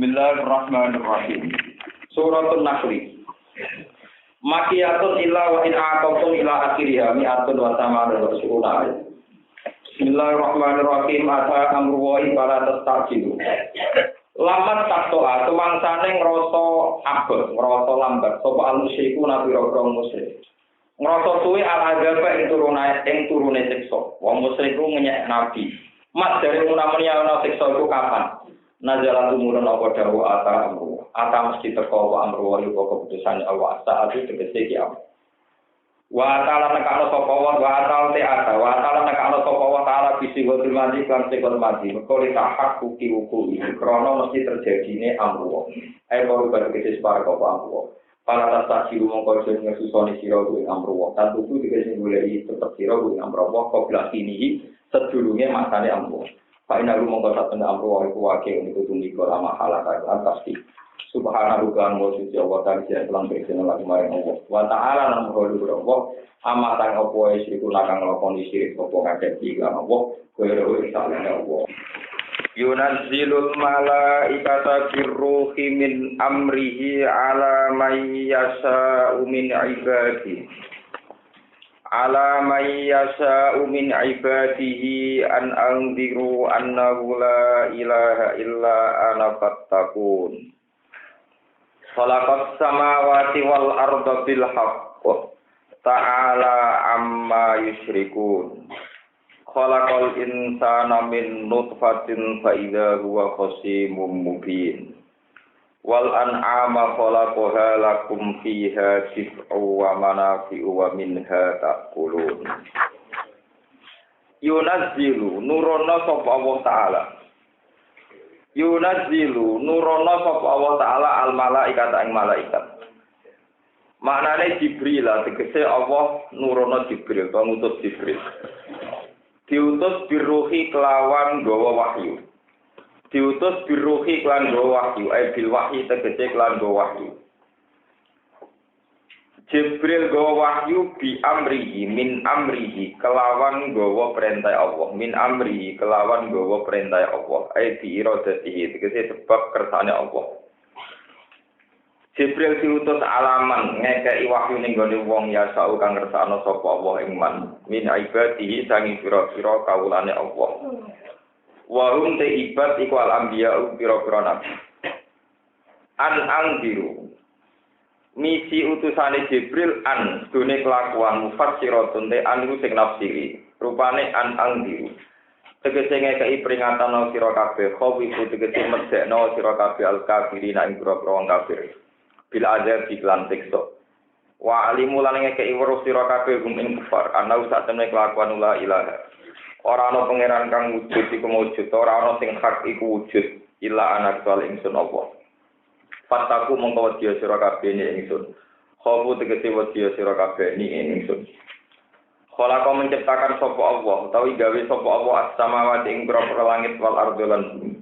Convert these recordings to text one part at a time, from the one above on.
Bismillahirrahmanirrahim. Suratul Nahl. Makiyatun illa wa in aqamtum ila akhiriha mi'atun wa tamanun wa suruna. Bismillahirrahmanirrahim. Ata amru wa ibala tastajilu. Lamat taktoa tumangsane ngrasa abot, ngrasa lambat sapa al-musyriku nabira-bira musyrik. Ngrasa suwe al-adzab ing turune siksa. Wong musyriku ngenyek nabi. Mat dari munamuni ana siksa iku kapan? Nazalah tumurun apa dawu ata amru. Ata mesti teko wa amru wa iku keputusan Allah saat itu tegese kiam. Wa ta'ala nekano sapa wa ta'ala ta'ala wa ta'ala nekano sapa wa ta'ala bisi wa mati kan sekon mati. Meko li tahak kuki wuku krono mesti terjadine amru. Ae baru tegese para kok amru. Para tasasi mongko jenenge susone sira kuwi amru. Tan tuku tegese goleki tetep sira kuwi amru kok blasini sedurunge masane amru. Paina lu mongko satene amru wa iku wake niku tumiku lama halaka lan pasti. Subhanahu wa ta'ala wa ta'ala lan bersene lagi maring Allah. Wa ta'ala lan mulu Allah amatan opo iku nakang lakoni sirik opo kakek iki Allah koyo salane Allah. Yunazzilul malaikata birruhi min amrihi ala may yasha'u min ibadihi. Ala may yasha'u min ibadihi an anziru annahu la ilaha illa ana fattaqun. Khalaqas samawati wal arda bil haqq ta'ala amma yusyrikun. Khalaqal insana min nutfatin fa idza huwa khasimun mubin. Wal an'ama khalaqaha lakum fiha dif'u wa manafi'u wa minha ta'kulun. Yunazzilu nurono sapa Allah taala. Yunazzilu nurono sapa Allah taala al malaikat ing malaikat. Maknane Jibril tegese Allah nurono Jibril, pengutus Jibril. Diutus biruhi kelawan gawa wahyu. Diutus biruhi kelawan gawa wahyu, bil wahyi tegese kelawan gawa wahyu. Jibril gawa wahyu bi amrihi min amrihi kelawan gawa perintah Allah, min amrihi kelawan gawa perintah Allah, bi iradatihi tegese sebab kersane Allah. Jibril diutus alaman ngekeki wahyu ning gone wong ya sak kang ngersakno sapa Allah ing man min ibadihi sangi pira-pira kawulane Allah. Wa hum te ibad iku al anbiya pira-pira nabi. An-anziru misi utusane Jibril an dene kelakuan mufassiratun te anu sing nafsiri rupane an-anziru tegese ngekeki peringatan sira kabeh khawi tegese medekno sira kabeh al-kafirin ing pira-pira wong kafir. Bil azab iklan siksa wa alimu lan ngekeki weruh sira kabeh gum ing kufar ana sak temne kelakuan la ilaha ora ana pangeran kang wujud iku wujud ora ana sing hak iku wujud illa ana kal ingsun apa fataku mongko wedi sira kabeh ni ingsun khofu tegese wedi sira kabeh ni ingsun khalaqa menciptakan sapa Allah utawi gawe sapa Allah as-samawati ing pira-pira langit wal ardi lan bumi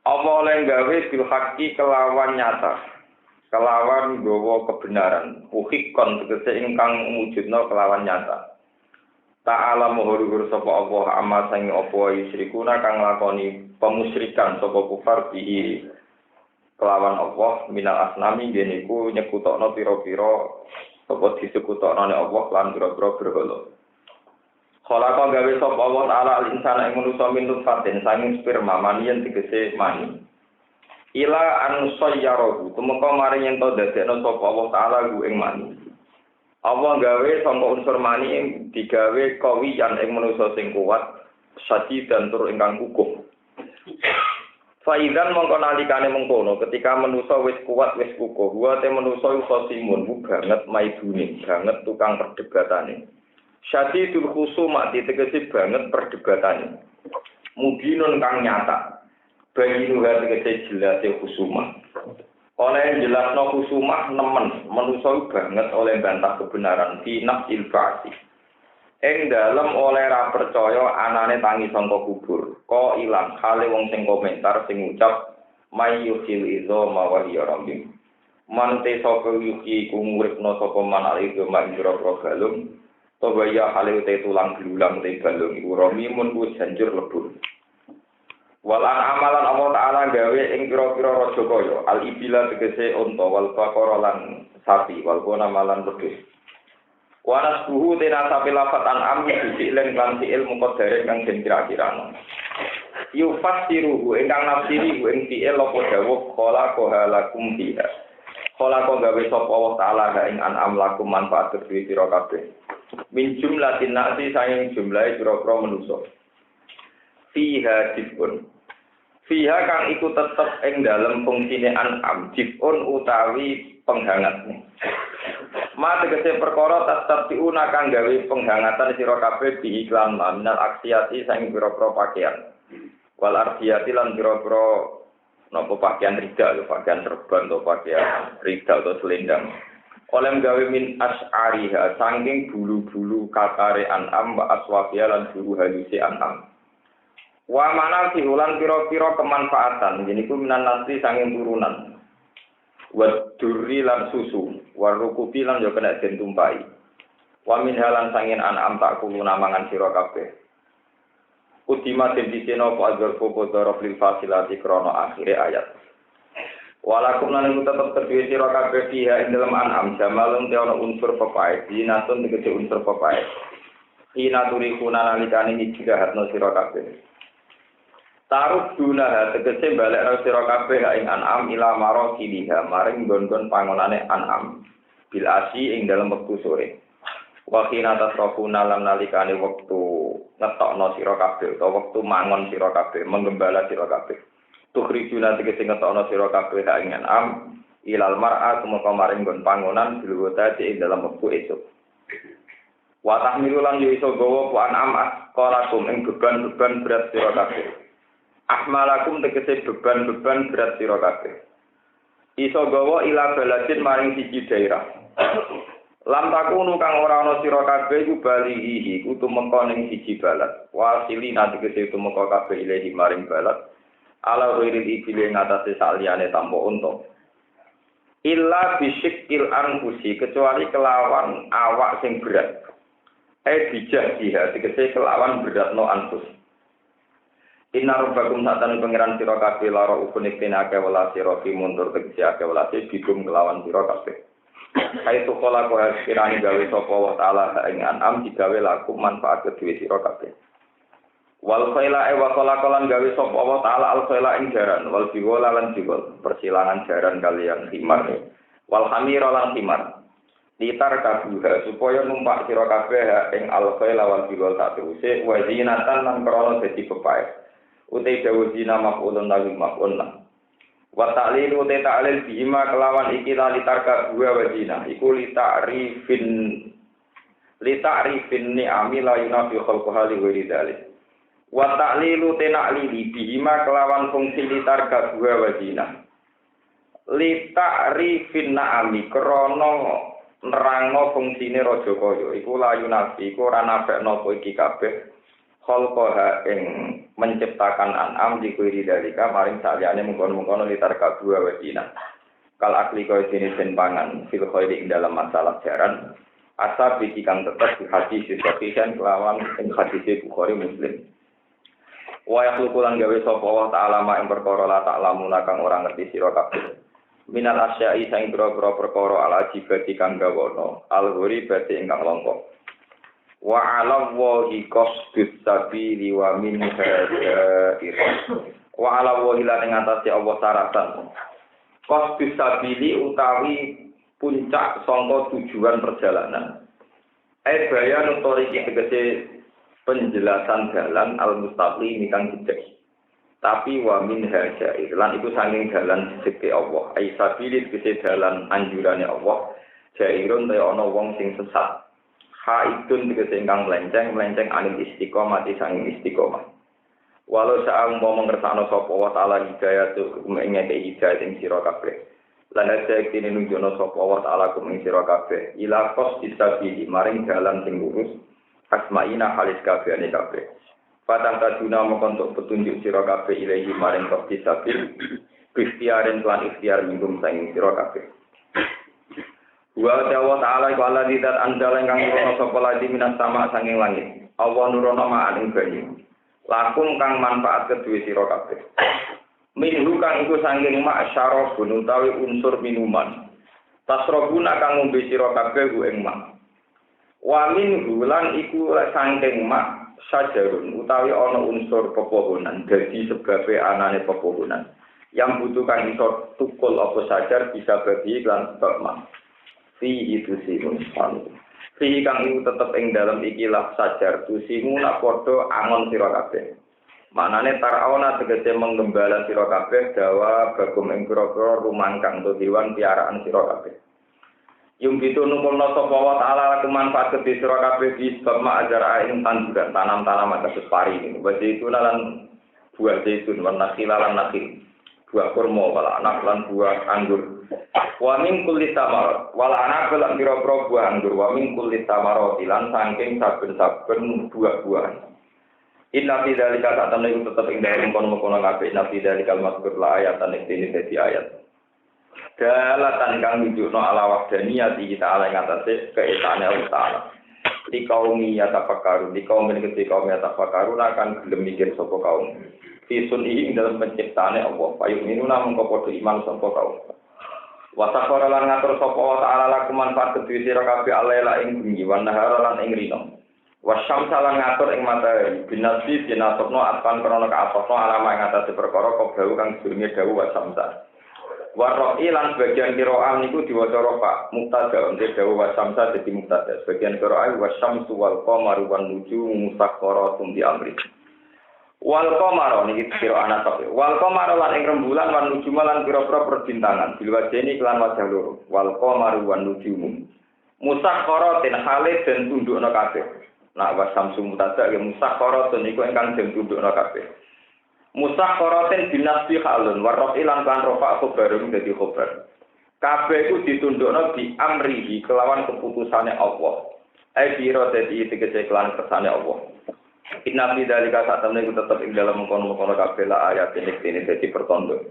apa oleh gawe bil haqqi kelawan nyata kelawan gawa kebenaran uhikon tegese ingkang mujudna kelawan nyata ta'ala muhur sapa Allah amma sang apa yusyrikuna kang lakoni pemusyrikan sapa kufar bihi kelawan Allah minal asnami geniku nyekutokno pira-pira sapa disekutokno Allah lan pira-pira berhala khalaqa gawe sapa Allah taala al insana ing manusa min nutfatin sanging sperma maniyen tegese mani ila an sayyarahu tumeka maring yen to dadekno sapa Allah taala ku ing mani Allah gawe sangka unsur mani digawe kawiyan ing manusa sing kuat sadi dan tur ingkang kukuh faidan mongko nalikane mengkono ketika manusa wis kuat wis kukuh wa te manusa iso simun banget maidune banget tukang perdebatane syadidul khusuma tegese banget perdebatane mubinun kang nyata bagi nuha tegese jelas khusumah. Oleh jelasno khusumah nemen manusa banget oleh bantah kebenaran di nafsil ba'si. Ing dalem oleh ra percaya anane tangi sangka kubur. Ko ilang hale wong sing komentar sing ngucap mayyuhil izo mawahiya ramim. Mante sapa yuki ku nguripno sapa manal iku manjura balung. Tobaya hale te tulang belulang te balung iku ramimun ku janjur lebur. Wal amalan Allah taala gawe ing pira-pira raja kaya al ibila tegese unta wal baqara lan sapi wal malan wedhus. Waras buhu dena sapi lafat an'am iki lan lan fi'il muqaddar kang den kira-kirano. Yufasiruhu ingkang nafsiri ing fi'il apa dawuh khalaqaha lakum fiha. Khalaqa gawe sapa Allah taala ing an'am lakum manfaat kedue sira kabeh. Min jumlatin nasi sayang jumlahe pira-pira manusa. Fiha jibun. Fiha kang iku tetep ing dalem fungsine an'am jibun utawi penghangatne. Ma tegese perkara tattabiuna kang gawe penghangatan sira kabeh di iklan minal aksiati saing pira-pira pakaian. Wal ardiyati lan pira-pira napa pakaian rida lho, pakaian serban atau pakaian rida atau selendang. Oleh gawe min as'ariha saking bulu-bulu kakare an'am wa aswafiya lan bulu halusi an'am. Wa manal sihulan pira-pira kemanfaatan yeniku minan nasi saking turunan. Wa durri lan susu, wa rukubi lan yo kena den tumpahi. Wa min halan sangin an'am tak kulo namangan sira kabeh. Udima den diseno apa ajar popo darab lil fasilati krana akhire ayat. Walakum lan iku tetep kedue sira kabeh fiha ing dalem an'am jamalun te ana unsur pepae, dinatun tegese unsur pepae. Ina turikuna nalikane hijrahatno sira kabeh. Taruk dunaha tegese balekno sira kabeh ing an'am ila marasiliha maring nggon-nggon pangonane an'am bil asi ing dalem wektu sore. Wa khina tasrafuna lan nalikane wektu ngetokno sira kabeh utawa wektu mangon sira kabeh menggembala sira kabeh. Tukhrijuna tegese ngetokno sira kabeh ing an'am ilal mar'a sumeka maring nggon pangonan bil wadati ing dalem wektu esuk. Wa tahmilulan yo iso gawa po an'am qalakum ing beban-beban berat sira kabeh. Ahmalakum tegese beban-beban berat sira kabeh. Iso gawa ila baladin maring siji daerah. Lam takunu kang ora ana sira kabeh iku balihi iku tumeka ning siji balad. Wasili tegese tumeka kabeh ilahi maring balad. Ala wiril ibile ngatasé saliyane tanpa unta. Illa bisyikil anfusi kecuali kelawan awak sing berat. Bijah dia tegese kelawan beratno anfus. Inna rabbakum satane pangeran sira kabeh lara ukunik tenake wala sira ki mundur tegese ake wala bigum kelawan sira kabeh. Kaitu kala kowe kirani gawe sapa wa taala ing an'am digawe laku manfaat kedue sira kabeh. Wal khaila wa khalaqalan gawe sapa wa taala al khaila ing jaran wal biwala lan biwal persilangan jaran kalian himar. Wal hamira lan himar. Litar kabuha supaya numpak sira kabeh ing al khaila wal biwal sak teruse wa zinatan lan krana dadi pepae. Utai dawu zina maf'ulun lahu maf'ulna. Wa ta'lil utai ta'lil bihima kelawan iki litarka dua wajina. Iku lita'rifin ni'ami la yunafi khalquha li ghairi dzalik. Wa ta'lil utai na'lili bihima kelawan fungsi litarka dua wajina. Lita'rifin na'ami krana nerangno fungsine raja kaya. Iku la yunafi iku ora nafekno apa iki kabeh. Khalqaha ing menciptakan an'am di kuiri dalika maring saliyane mengkono-mengkono litar kadua wajina. Kal akli kaya jenis den pangan fil khairi ing dalam masalah jaran asal iki kang tetep di hadis sahih kelawan ing hadis Bukhari Muslim. Wa yakhluqu lan gawe sapa wa ta'ala ma ing perkara la ta'lamuna kang ora ngerti sira kabeh. Minal asya'i sing pira-pira perkara al-ajibati kang gawono al-ghuribati ingkang longkok. Wa 'ala wahi qasdus sabili wa min hadair. Wa 'ala wahi lan ing atase Allah syaratan. Qasdus sabili utawi puncak sangka tujuan perjalanan. Bayan utoriki tegese penjelasan dalan al-mustaqim kang jejeg. Tapi wa min hadair lan iku saking dalan jejege Allah. Sabili tegese dalan anjurane Allah. Jairun ta ana wong sing sesat. Haidun tegese ingkang melenceng anil istiqomah sanging istiqomah. Walau saang mau mengersakno sapa wa taala hidayah tu ngeke hidayah ing sira kabeh. Lan ajek dene nunjukno sapa wa taala kum ing sira kabeh ila qos disabili maring dalan sing lurus asmaina halis kabehane kabeh. Padang kaduna mongkon untuk petunjuk sira kabeh ilahi maring qos disabil ikhtiaren lan ikhtiar minggum sanging sira kabeh. Wa ta'ala iku Allah didat anjala ingkang nurono sapa ladi minas sama sanging langit. Allah nurono ma'an ing banyu. Lakum kang manfaat kedue sira kabeh. Minhu kang iku saking mak syarabun utawi unsur minuman. Tasrabuna kang ngombe sira kabeh ku ing mak. Wa minhu lan iku saking mak sajarun utawi ana unsur pepohonan dadi sebabe anane pepohonan. Yang butuhkan iso tukul apa sajar bisa bagi lan sebab mak. Fi itu simun sanu. Fi kang iku tetep ing dalem ikilah sajar tusimu nak padha angon sira kabeh. Manane taraona tegese menggembala sira kabeh dawa bagum ing pira-pira rumangkang to hewan piaraan sira kabeh. Yung gitu numpulna sapa wa ta'ala kemanfaat kedhe sira kabeh di sebab ma'ajar ing tanduran tanam-tanaman kados pari niku. Wa itu lan buah zaitun warna khilalan nakil. Buah kurma wala anak lan buah anggur. Wa min kulli tamar wala anak lan pira-pira buah anggur wa min kulli tamar lan saking saben-saben buah-buahan. Inna fi dzalika ta'tamna iku tetep ing dalem kono-kono kabeh inna fi dzalika al-mazkur la ayatan iki dadi ayat. Dalatan kang nunjukno ala wahdaniyati kita ala ing atase keesane Allah Ta'ala. Di kaum yatafakkaru, di kaum menika kaum yatafakkaru akan gelem mikir sapa kaum. Fisun ing dalam penciptaane Allah, payu minuna mengko padha iman sapa kaum. Wa sakhara lan ngatur sapa wa ta'ala lakum manfaat kedue sira kabeh alaila ing bengi wa nahara lan ing rino. Wa syamsa lan ngatur ing matahari binasi dinasopno atpan krana kaasopno alama ing atase perkara kobau kang jenenge dawu wa syamsa. Wa ra'i lan sebagian qiraah niku diwaca rafa mubtada ente dawu wa syamsa dadi mubtada. Sebagian qiraah wa syamsu wal qamaru wan nujumu musakharatun bi amri. Wal qamara niki kira ana tok. Wal qamara lan ing rembulan lan nujuma lan pira-pira perbintangan. Bilwajeni kelan wajah loro. Wal qamaru wan nujumu. Musakharatin hale den tundukna kabeh. Nah wasamsu mutada ya musakharatin iku ingkang den tundukna kabeh. Musakharatin binasbi halun warrafi lan kan rafa khabarun dadi khabar. Kabeh iku ditundukna di amrihi kelawan keputusane Allah. Ai biro dadi tegese kelan kersane Allah. Inna fi dzalika satamne ku tetep ing dalam mengkono-mengkono kabeh la ayat ini dadi pertondo.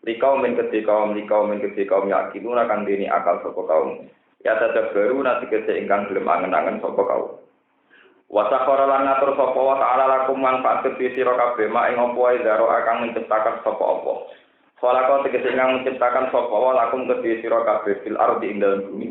Likau men ketika kaum yakiluna kang dene akal sapa kaum. Ya tetep baru nate kese ingkang gelem angen-angen sapa kaum. Wa sakhara lan ngatur sapa wa ta'ala lakum manfaat kedhe sira kabeh mak ing apa wae daro akan menciptakan sapa apa. Khalaqa tegese ingkang menciptakan sapa wa lakum kedhe sira kabeh fil ardi ing dalem bumi.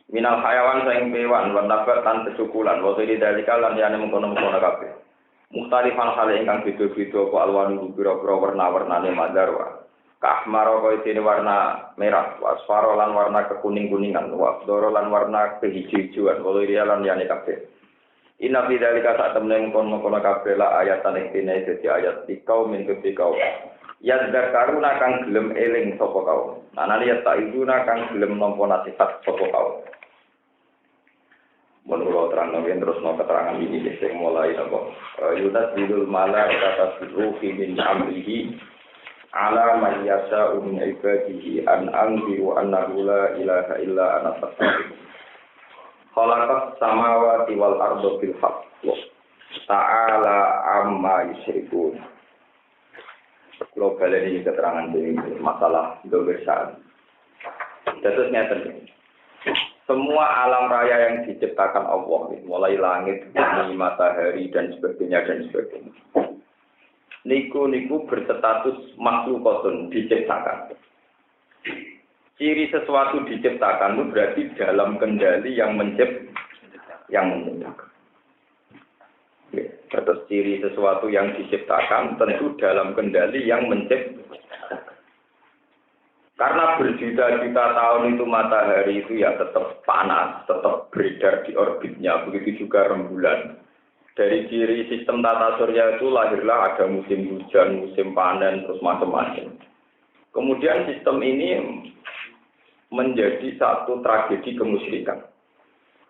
Minal hayawan saing kewan wa nabat lan kesukulan wa dari dalika lan yane mengkono-mengkono kabeh. Mukhtalifan hal ingkang beda-beda apa alwanu pira-pira warna-warnane madarwa. Kahmaro kaya dene warna merah, wasfaro lan warna kekuning-kuningan, wasdoro lan warna kehijau-hijauan, waliria lan yane kabeh. Inna fi dzalika satamne mengkono kabeh la ayatan ing dene dadi ayat di kaum min kaum. Ya zakaruna kang gelem eling sapa kaum. Nanali ya taizuna kang gelem nampa nasihat sapa kaum. Menurut terang nabi terus mau keterangan ini sing mulai apa Yunus bidul mala kata ruhi min amrihi ala man yasa'u min ibadihi an anziru annahu la ilaha illa ana fastaghfir khalaqas samawati wal arda bil haqq ta'ala amma yusyrikun. Global ini keterangan dari masalah dobesan. Terus ngeten. Semua alam raya yang diciptakan Allah, mulai langit, bumi, matahari, dan sebagainya. Niku berstatus makhlukotun, diciptakan. Ciri sesuatu diciptakan itu berarti dalam kendali yang menciptakan. Terus ciri sesuatu yang diciptakan tentu dalam kendali yang menciptakan. Karena berjuta-juta tahun itu matahari itu ya tetap panas, tetap beredar di orbitnya, begitu juga rembulan. Dari ciri sistem tata surya itu lahirlah ada musim hujan, musim panen, terus macam-macam. Kemudian sistem ini menjadi satu tragedi kemusyrikan.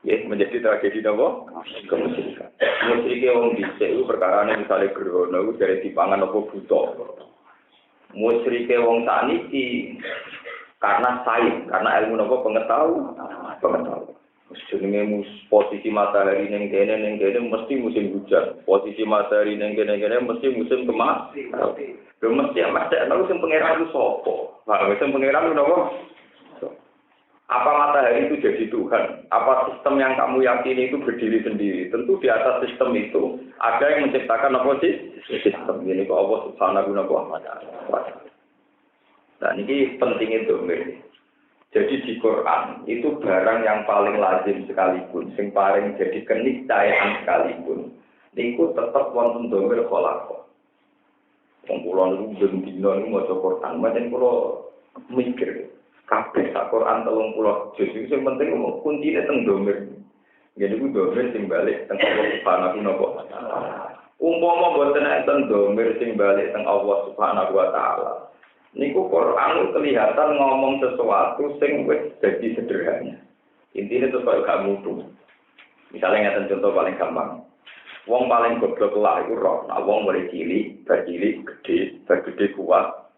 Ya, menjadi tragedi apa? Kemusyrikan. Musyrike wong dhisik iku perkarane misale grono iku dari dipangan apa buta. Musyrike wong saniki karena sains, karena ilmu nopo pengetahuan. Jenenge posisi matahari ning kene mesti musim hujan. Posisi matahari ning kene mesti musim kemarau. Lho mesti mesti ana sing pangeran ku sapa? Lah sing pangeran ku nopo? Apa matahari itu jadi Tuhan? Apa sistem yang kamu yakini itu berdiri sendiri? Tentu di atas sistem itu ada yang menciptakan apa sih? Sistem ini kok Allah Subhanahu wa ta'ala. Nah ini penting itu, jadi di Quran itu barang yang paling lazim sekalipun, yang paling jadi keniscayaan sekalipun, itu tetap wonten domir kholaqah. Wong kula niku dina niku maca Quran, macam kula mikir kabeh sak Quran 30 juz iki sing penting kuncine teng domir. Ngene iku domir sing balik teng Allah Subhanahu wa ta'ala. Umpama boten enten domir sing balik teng Allah Subhanahu wa ta'ala. Niku Quran kelihatan ngomong sesuatu sing wis dadi sederhana. Intine terus kaya gak mutu. Misalnya ngeten contoh paling gampang. Wong paling goblok lah iku roh. Nah, wong mulai cilik, bercilik, gede kuat.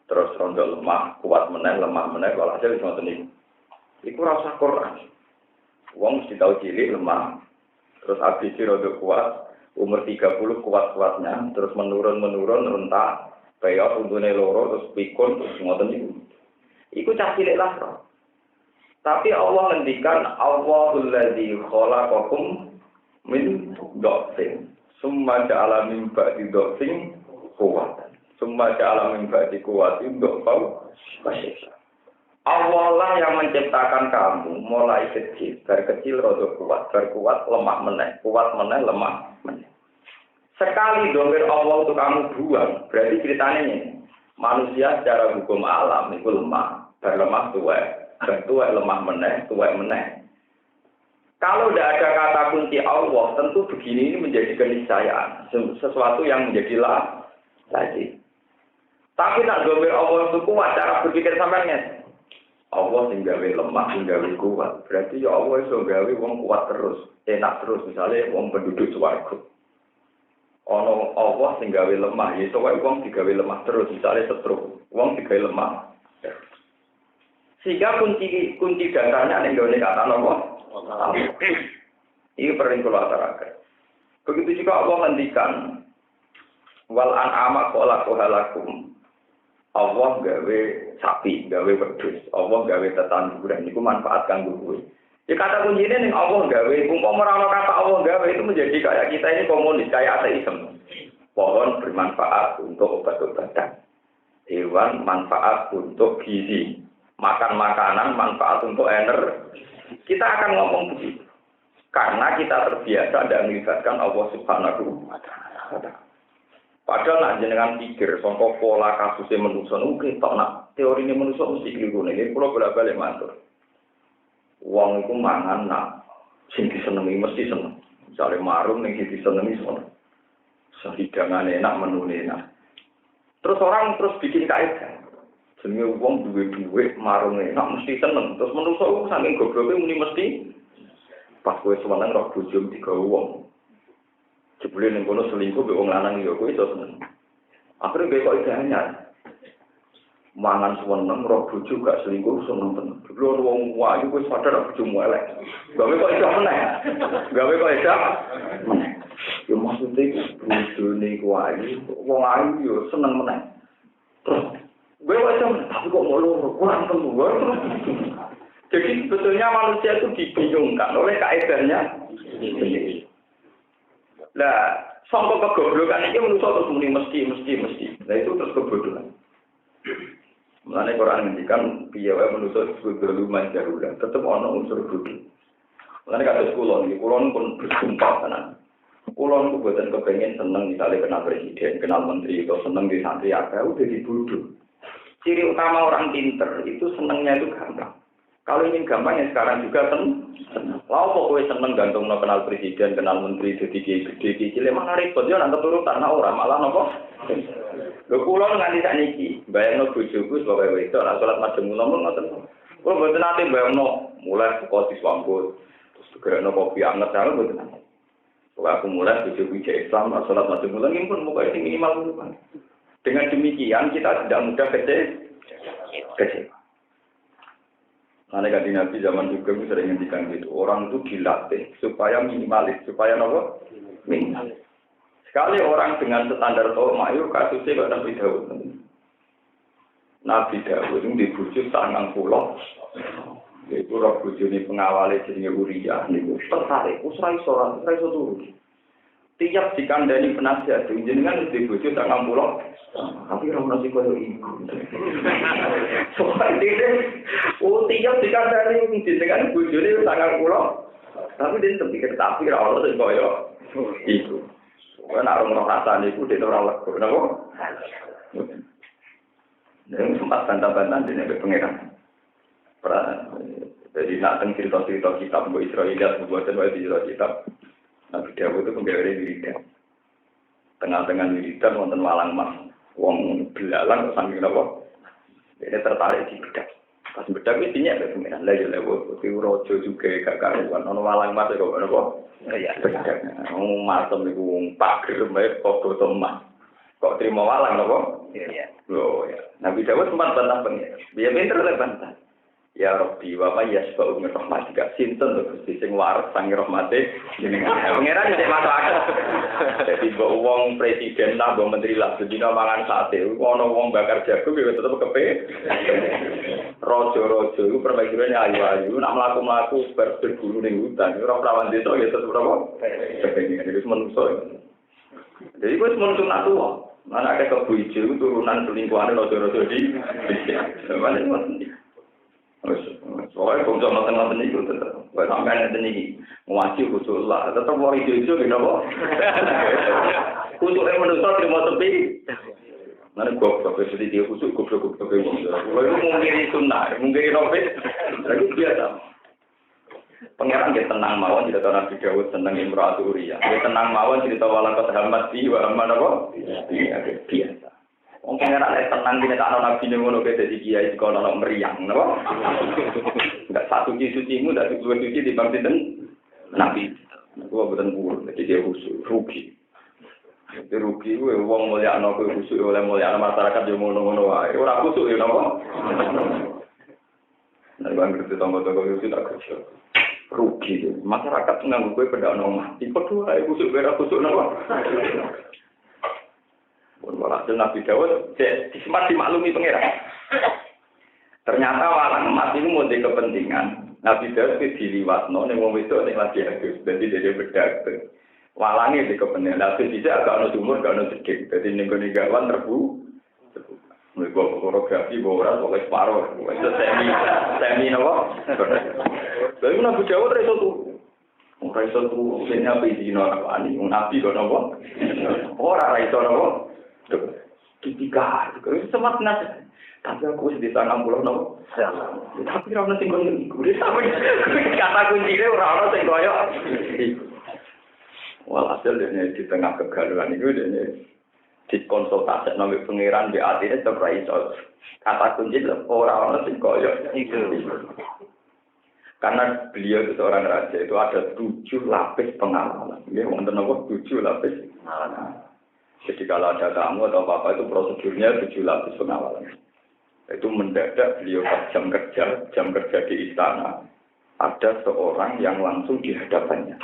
Terus rondo lemah, kuat meneh, lemah meneh, kalau hasil wis ngoten niku. Iku ora usah Quran. Wong mesti tau cilik, lemah. Terus habis rondo kuat, umur 30 kuat-kuatnya, terus menurun rentak. Bayar untune loro terus pikun terus ngoten niku. Iku cah cilik lah roh. Tapi Allah ngendikan Allahul ladzi khalaqakum min dhafin. Summa ja'ala min ba'di dhafin quwwatan. Summa ja'ala min ba'di quwwatin dhafin. Allah lah yang menciptakan kamu mulai kecil, dari kecil rada kuat, berkuat lemah meneh, kuat meneh lemah meneh. Sekali domir Allah untuk kamu buang, berarti ceritanya ini. Manusia secara hukum alam itu lemah, berlemah tua lemah meneh, tua meneh. Kalau tidak ada kata kunci Allah, tentu begini ini menjadi keniscayaan, sesuatu yang menjadi lazim. Tapi nak domir Allah itu kuat, cara berpikir sampean Allah singgawe lemah, singgawe kuat. Berarti ya Allah iso gawe wong kuat terus, enak terus, misalnya wong penduduk swarga. Ono Allah sing gawe lemah, ya iso wae wong digawe lemah terus, misale setruk, wong digawe lemah. Sehingga kunci dasarnya ning gone kata Allah. Ini perlu kula aturaken. Begitu juga Allah ngendikan wal an'ama khalaqalakum. Allah gawe sapi, gawe wedhus, Allah gawe tetanduran niku manfaat kanggo kowe. Ya kata kuncinya nih Allah gawe, umpama ora kata Allah gawe itu menjadi kayak kita ini komunis, kayak ateisme. Pohon bermanfaat untuk obat-obatan, hewan manfaat untuk gizi, makan makanan manfaat untuk energi. Kita akan ngomong begitu, karena kita terbiasa dan melibatkan Allah Subhanahu wa ta'ala. Padahal nak jenengan pikir, contoh pola kasusnya manusia, oke, tak nak teori ini manusia mesti keliru nih. Ini pulau bolak-balik matur. Wong itu mangan nak sing disenengi mesti seneng. Misalnya marung ning disenengi seneng. Hidangan enak, menu enak. Terus orang terus bikin kaidah. Jenenge wong duwe marung enak mesti seneng. Terus menungso ku saking gobloke muni mesti pas kowe seneng roh bojo digawe wong. Jebule ning kono selingkuh mbek wong lanang ya kowe iso seneng. Akhire kok idahnya mangan seneng roh bojo gak selingkuh seneng tenan. Dulu wong wayu wis padha bojomu elek. Gawe kok iso meneh. Gawe kok iso meneh. Ya maksudnya bojone wayu, wong ayu yo seneng meneh. Terus gue iso tapi kok loro kurang temu. Jadi sebetulnya manusia itu dibingungkan oleh kaedahnya. Lah, sampai kegoblokan ini manusia terus muni mesti. Nah itu terus kebodohan. Mulane Quran ngendikan piye wae manusa disebut luman jarulah, tetep ana unsur bodho. Mulane kados kula pun bersumpah tenan. Kula niku boten kepengin seneng misalnya kenal presiden, kenal menteri, atau seneng di santri agak udah dibodoh. Ciri utama orang pinter itu senengnya itu gampang. Kalau ingin gampang ya sekarang juga seneng. Lalu pokoknya seneng gantung kenal presiden, kenal menteri, jadi gede, cilik mana repot ya nanti turutan orang malah nopo. Lho kula nganti sakniki, bayangno bojoku sebagai wedok ora salat madhep ngomong ngoten. Kula mboten nate bayangno mulai kok disambut, terus gerakno kopi anget karo mboten nate. Kok aku mulai bojoku cek Islam ora salat madhep ngomong pun pokoke sing minimal ngono. Dengan demikian kita tidak mudah kecewa. Karena kanjeng Nabi zaman juga sering ngendikan gitu, orang itu dilatih supaya minimalis, supaya apa? Minimalis. Sekali orang dengan standar norma itu kasusnya kok Nabi Daud. Nabi Daud itu dibujuk 90. Iku roh bojone pengawale jenenge Uriah niku tertarik, usrai ora iso turu. Tiap dikandani penasihat jenengan wis bojo 90. Tapi ora ono sing koyo iku. Soale tiap dikandani jenengan bojone 90. Tapi dia terpikir tapi ora ono sing koyo iku. Ora ono rasane iku dene ora lego, napa? Nek sempat bantah-bantahan dene pengeran. Jadi nak cerita-cerita kitab buat Israel, buatan buat kitab. Nabi Dawud itu penggawe wiridan. Tengah-tengah wiridan wonten walang mas, wong belalang saking napa? Dia tertarik di bedak. Pas bedak wis dinyak lho pengen lha ya lewat kuwi raja juga gak karuan. Ono walang mas kok napa? Iya, bedak. Wong matem iku wong pager mbek padha teman. Kok terima walang napa? Iya. Lho ya. Nabi Dawud sempat bantah pengen. Dia pinter lek bantah. Ya Rabbi wa ma yasba'u min rahmatika sinten to Gusti sing waras sangi rahmate jenengan. Pangeran cek masuk akal. Dadi mbok wong presiden lah mbok menteri lah sedina mangan sate. Ono wong bakar jagung ya tetep kepe. Raja-raja iku permaisurane ayu-ayu nak mlaku-mlaku berburu ning hutan. Ora prawan desa ya tetep apa? Kepengen iki menungso. Jadi wis menungso nak tuwa. Mana akeh kebuijo turunan selingkuhane raja-raja di. Samane soalnya bangsa ngoten-ngoten itu tetap. Kalau sampai nanti ini ngaji khusus lah, tetap mau hijau-hijau gitu kok. Khusus yang manusia terima tepi. Nanti gua seperti dia khusus goblok bangsa. Kalau itu mungkin sunnah, mungkin nopet, lagi biasa. Pangeran dia tenang mawon cerita Nabi Dawud tentang Imra'atu Uriah. Dia tenang mawon cerita walaqad hammat bi wa amma apa? Iya biasa. Wong pangeran lek tenang dene tak ana nabi ngono ke dadi kiai kok ana meriang napa? Enggak satu sucimu ndak dua suci di bang sinten nabi. Gua boten pur dadi dia rugi. Itu rugi kuwi wong mulyakno kuwi khusuk oleh mulyakno masyarakat yo ngono-ngono wae. Ora khusuk yo napa? Nek bang ngerti tonggo-tonggo yo tak kerja. Rugi masyarakat nganggo kuwi pendakno mati. Padha wae khusuk ora khusuk napa? Walhasil Nabi Dawud sempat dimaklumi pangeran. Ternyata walang emas ini mau kepentingan. Nabi Dawud itu diliwatno ning wong wedok sing lagi adus. Dadi dia bedak. Walange di kepentingan. Lalu bisa agak ono sumur, agak ono sedikit. Dadi ning gone gawan terbu. Mergo fotografi ora kok separo. Wis semi napa? Lalu Nabi Dawud iso tuh. Ora iso tuh sing apa iki Nabi Nabi kok napa? Ora iso napa? Tiga, itu sempat nasi. Tapi aku sedih tangan pulau no. Tapi orang nasi goreng iku. Kata kuncinya orang nasi goyok. Walhasil dia di tengah kegaduhan itu dia dikonsultasi nama pangeran di artinya terbaik. Kata kunci orang nasi goyok. Karena beliau itu seorang raja itu ada 7 lapis pengawalan. Ya, wonten apa 7 lapis pengawalan. Jadi kalau ada tamu atau apa itu prosedurnya 7 lapis pengawalan. Itu mendadak beliau pas jam kerja di istana. Ada seorang yang langsung di hadapannya.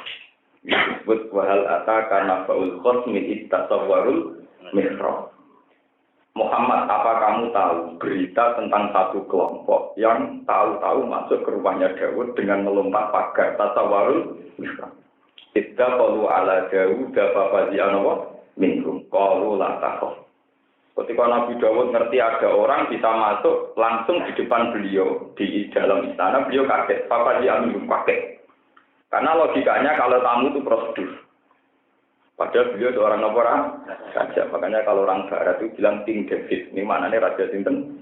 Disebut wahal ataka nabaul khosmi ittasawwarul mihrab. Muhammad, apa kamu tahu berita tentang satu kelompok yang tahu-tahu masuk ke rumahnya Dawud dengan melompat pagar tasawwarul mihrab. Idza qalu ala Dawud fafazi'anahu minhum qalu la takhaf. Ketika Nabi Dawud ngerti ada orang bisa masuk langsung di depan beliau di dalam istana, beliau kaget. Papa dia minum kaget. Karena logikanya kalau tamu itu prosedur. Padahal beliau seorang orang saja. Makanya kalau orang Barat itu bilang King David. Ini maknanya Raja Sinten?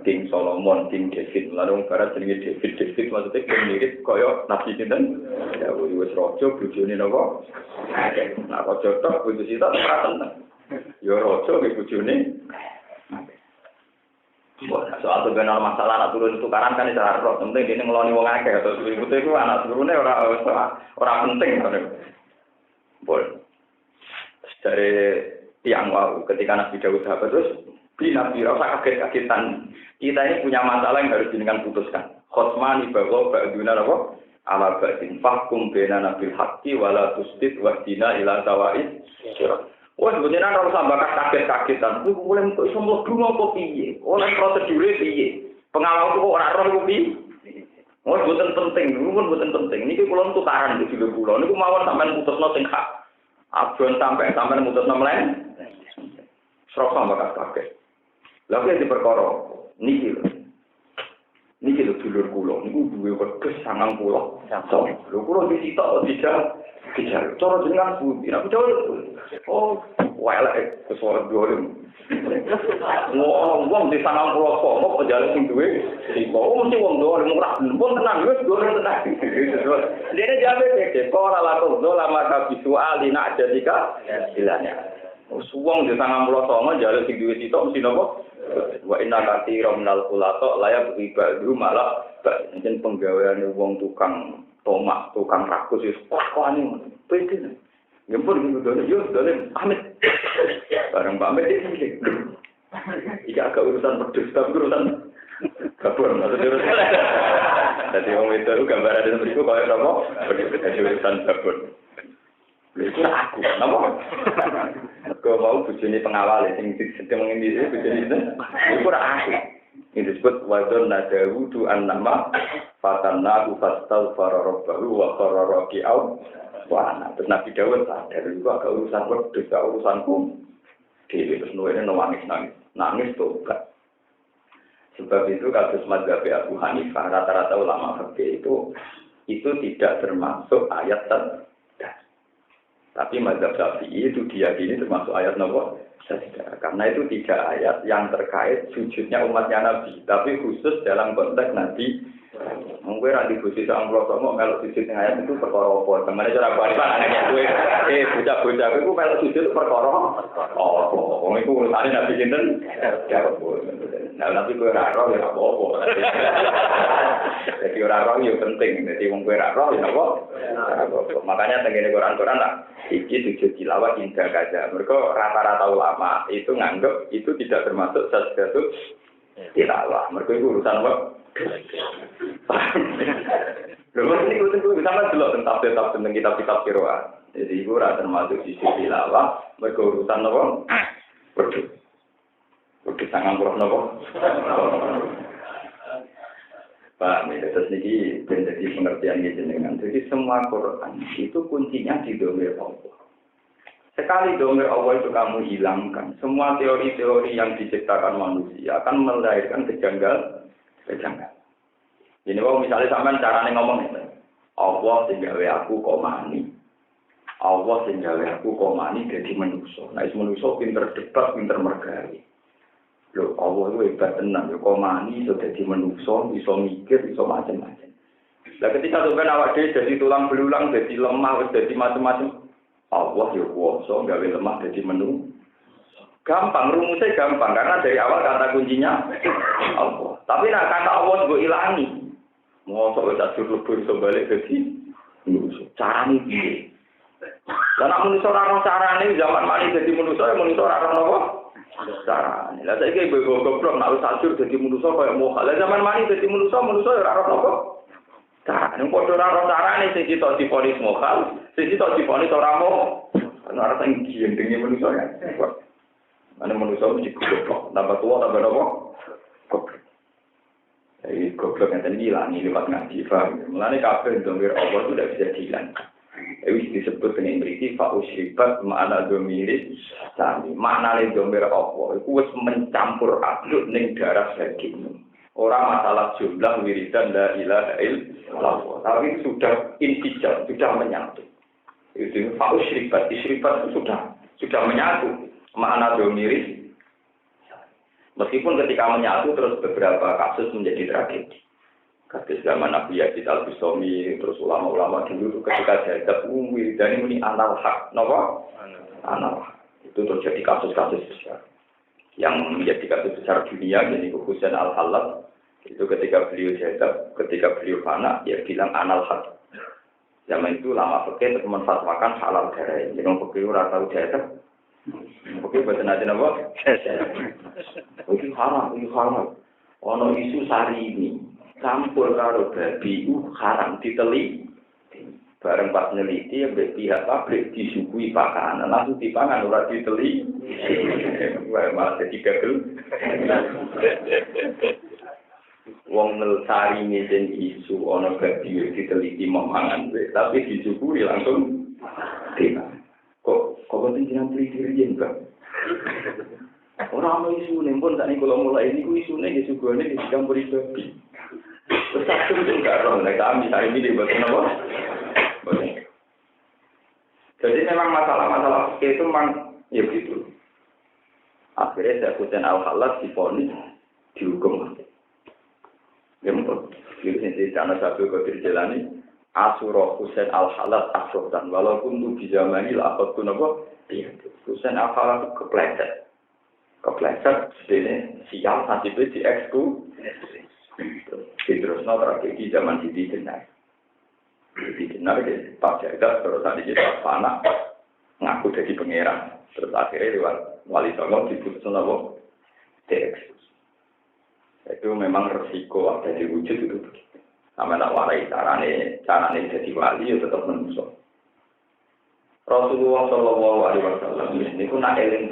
King Solomon, King David. Lalu orang Barat jenenge David maksudnya mirip kaya Nabi Sinten. Ya wis raja bojone napa? Nah raja tok bojo sita ora tenang. Ya raja iki bojone. Soal tuh benar masalah anak turun tukaran kan itu harus penting ini ngeloni wong akeh atau ibu itu anak turunnya orang penting kan. Boleh. Dari tiang wau ketika Nabi Dawud sahabat terus Nabi rasa kaget-kagetan. Kita ini punya masalah yang harus dengan putuskan. Khotmani bahwa ba'duna apa? Ala ba'din fahkum bainana bil haqqi wala tusdid wahdina ila sawa'id. Wah, sebenarnya kalau sampai kaget-kagetan, mulai untuk semua dulu apa piye? Oleh prosedure piye? Pengawal itu kok ora roh iku piye? Oh, boten penting, pun boten penting. Niki kula tukaran iki lho kula. Niku mawon sampean putusno sing hak. Abon sampean mutusno mlen. Sroko bakal kabeh. Lha kok diperkara niki lho. Niki lho dulur kula niku duwe wedhus 90. Lho kula disitok tidak. Cara jenengan pundi? Nek cara oh, elek kesuara dhewe. Wong di 90 kok penjara sing duwe siko mesti wong dolen murah pun tenan wis dolen tenan. Dene jabe dek ora laku lama kabisu alina jadika istilahnya. Wong di 90 jare sing duwe sitok mesti napa? Wa inna katsiran minal khulata layak ibadu malah jen penggaweane wong tukang tomak, tukang rakus wis pakane penting. Ngempur iki dolen yo dolen pamit. Bareng pamit iki. Iki agak urusan pedus, tapi urusan kabur. Jadi orang itu gambar ada seperti itu, kalau yang apa? Jadi urusan kabur. Itu aku, apa? Aku mau bujuni pengawal, yang sedang mengindisi bujuni itu. Itu aku. Ini disebut wadon nadawu du'an nama fatanna ufastal fararabbahu wa fararaki'au wana. Terus Nabi Dawud sadar itu agak urusan pedus, agak urusanku. Dewi terus nuwene nangis tobat. Sebab itu kasus mazhab Abu Hanifah rata-rata ulama fikih itu tidak termasuk ayat terdas. Tapi mazhab Syafi'i itu diyakini termasuk ayat nomor 1. Karena itu tidak ayat yang terkait sujudnya umatnya Nabi, tapi khusus dalam konteks Nabi. Mungkin nanti khusus orang pelosok kalau sujud ayat itu perkara apa? Temannya cara Hanifah anaknya gue, bocah-bocah itu kalau sujud perkara oh, wong itu urusannya Nabi Sinten, nah nanti gue raro ya apa-apa. Jadi orang yang penting, jadi wong gue raro ya apa? Makanya tenggine Quran lah, iki sujud tilawah indah kaja. Mereka rata-rata ulama itu nganggep itu tidak termasuk sajdatul tilawah. Mereka itu urusan apa? Lalu ini kita sama dulu tentang kitab-kitab Qur'an. Jadi itu rata termasuk sisi tilawah. Mereka urusan apa? Berdua sangat kurang apa? Pak, terus ini menjadi pengertian jenengan. Jadi semua Quran itu kuncinya di domir Allah. Sekali domir Allah itu kamu hilangkan, semua teori-teori yang diciptakan manusia akan melahirkan kejanggalan. Jadi kalau misalnya sampai caranya ngomong itu, Allah sehingga aku komani, Allah sehingga aku komani jadi manusia. Nah, manusia pinter debat, pinter mergari. Loh, Allah itu hebat tenang, yo komani sudah jadi manusia, bisa mikir, bisa macam-macam. Nah, ketika sampai awak dia jadi tulang belulang, jadi lemah, jadi macam-macam, Allah yo kuasa, gawe lemah jadi manusia. Gampang, rumusnya gampang, karena dari awal kata kuncinya Allah. Tapi nak kata Allah juga ilangi. Mau soal catur lebur bisa balik ke sini. Caranya gini. Dan nak manusia orang caranya zaman mana jadi manusia orang apa? Caranya. Lah saya kayak ibu goblok nak catur jadi manusia kayak mohal. Lah zaman mana jadi manusia orang apa? Caranya. Kalau orang caranya sih kita diponis mohal, sih kita diponis orang mohal. Karena orang yang tinggi manusia ya. Mana manusia mesti goblok, tambah tua tambah apa? Goblok. Jadi goblok yang tadi hilang ini lewat ngaji, paham? Mulanya kafir domir Allah itu tidak bisa hilang. Itu disebut dengan beriti fa'usribat ma'ana domiris sami. Makna domir Allah itu harus mencampur aduk ning darah daging. Orang masalah jumlah wiridan la ilaha illallah, tapi sudah intijal, sudah menyatu. Itu fa'usribat, isribat itu sudah menyatu. Makna domiris, meskipun ketika menyatu terus beberapa kasus menjadi tragedi. Kasus zaman Nabi Yazid al-Bustami, terus ulama-ulama dulu itu ketika jadab dan ini anal hak, napa? Anal hak. Itu terjadi kasus-kasus besar. Yang menjadi kasus besar dunia, jadi Husain al-Halab, itu ketika beliau jadab, ketika beliau fana, dia bilang anal hak. Zaman itu lama fikih untuk menfatwakan halal darah. Jadi orang fikih ora tahu jadab. Oke, bahasa nanti apa? Itu haram. Ono isu sari ini campur karo babi haram diteli. Bareng pas neliti ya pihak pabrik disuguhi pakanan langsung dipangan ora diteli. Wah, malah jadi gagal. ngelcari mesin isu ono babi diteliti memangan tapi disyukuri langsung tidak. Kok penting jenengan teliti riyen, Bang? Ora ono isune pun sakniki kula mulai niku isune nggih sugone dicampuri babi. Terus aku enggak roh nek kami hari ini dibuat apa? Jadi memang masalah-masalah itu memang ya gitu. Akhirnya saya Husain Al-Khallat divonis dihukum. Ya betul. Jadi sendiri karena satu kotir jalani Asurah Husain Al-Khallat asrotan walaupun itu di zaman ini apa pun apa iya Husain Al-Khallat kepleset sini sial nasibnya di eksku terus tragedi zaman Siti Jenar Pak Jagat terus tadi kita panak ngaku jadi pangeran terus akhirnya lewat Wali Songo diputuskan apa dieksekusi. Itu memang resiko ada di wujud itu begitu. Sama tak warai carane jadi wali ya tetap menusuk. Rasulullah Shallallahu Alaihi Wasallam ini pun nak eling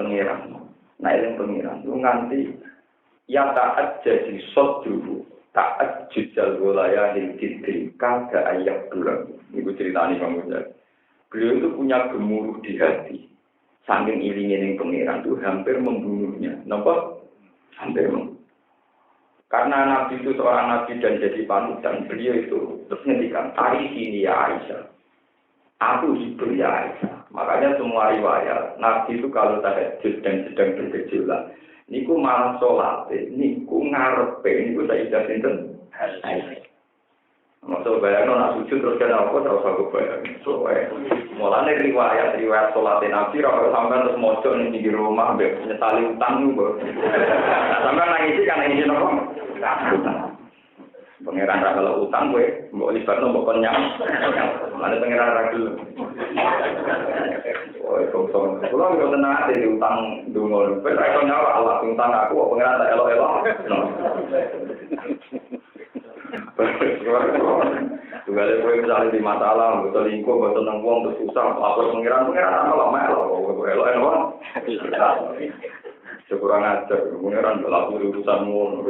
pangeran, lu nganti ya taat jadi sot dulu, taat jujal wilayah hidri kagak ayak bulan. Ibu ceritani kamu jadi. Beliau itu punya gemuruh di hati. Saking ilingin pangeran itu hampir membunuhnya. Nampak? Hampir membunuh. Karena Nabi itu seorang Nabi dan jadi panutan, beliau itu terus ngendikan, "Ari sini ya Aisyah, aku hibur ya Aisyah." Makanya semua riwayat Nabi itu kalau tahajud dan sedang bergejolak, niku malah sholat, niku ngarepe, niku Sayyidah sinten Aisyah. Maksud bayangno nak sujud terus kena apa terus aku bayang. Mulane riwayat sholat Nabi ora sampean terus mojok ning pinggir rumah mbek nyetali utang niku. Sampeyan nangis kan nangis napa? Pangeran ra kalau utang kowe mbok libatno mbok kenyang. Mane pangeran ra gelem. Oh, kok kula yo tenan di utang donga. Kowe ra iso nyawa Allah utang aku pangeran tak elok-elok. Tunggal kowe misalnya di masalah, betul lingkup, betul nang wong terus susah, lapor pengiran malah melok, elok. Sekurang ajar, pengiran lapor urusanmu.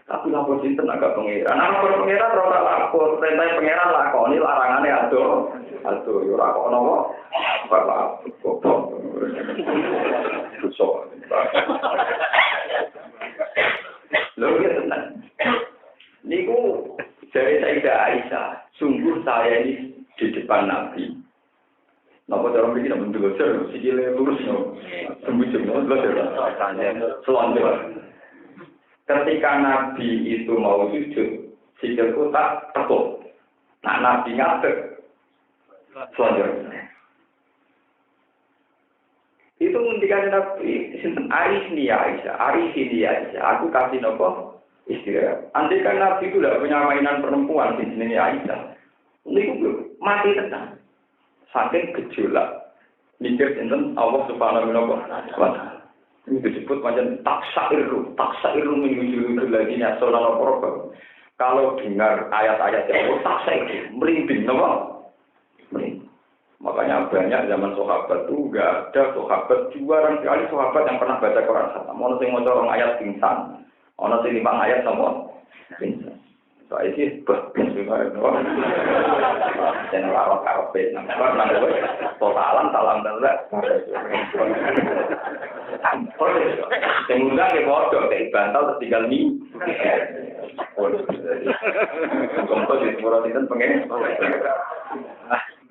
Tapi lapor sinten agak pengiran. Lapor pengiran terus lapor, perintah pengiran lakoni larangannya aduh, yo lakon apa? Bapak goblok. Susah. Lho ya tenan. Niku dari Sayyidah Aisyah, sungguh saya ini di depan Nabi. Napa cara mriki nek bentuk bocor, sikile lurus no. Sembujung selonjor. Ketika Nabi itu mau sujud, sikilku tak tekuk. Nah, Nabi ngadeg selonjor. Itu ngendikan Nabi, sinten Aris ni Aisyah, aku kasih nopo istirahat. Andai kan Nabi itu tidak punya mainan perempuan di sini Aisyah, itu mati tenang. Saking gejolak, mikir tentang Allah Subhanahu wa Ta'ala. Ini disebut macam taksairu menuju lagi nasional program. Kalau dengar ayat-ayat yang taksairu, merinding, nama? Merinding. Makanya banyak zaman sahabat itu nggak ada sahabat, jarang sekali sahabat yang pernah baca Quran sama. Mau sing maca orang ayat pingsan. Ono sing 5 ayat sama pingsan. Saiki bahkan sing ora karepe nang totalan salam dalek. Sing undang ke bodoh kayak bantal terus tinggal mi. Kompos di semua sinten pengen.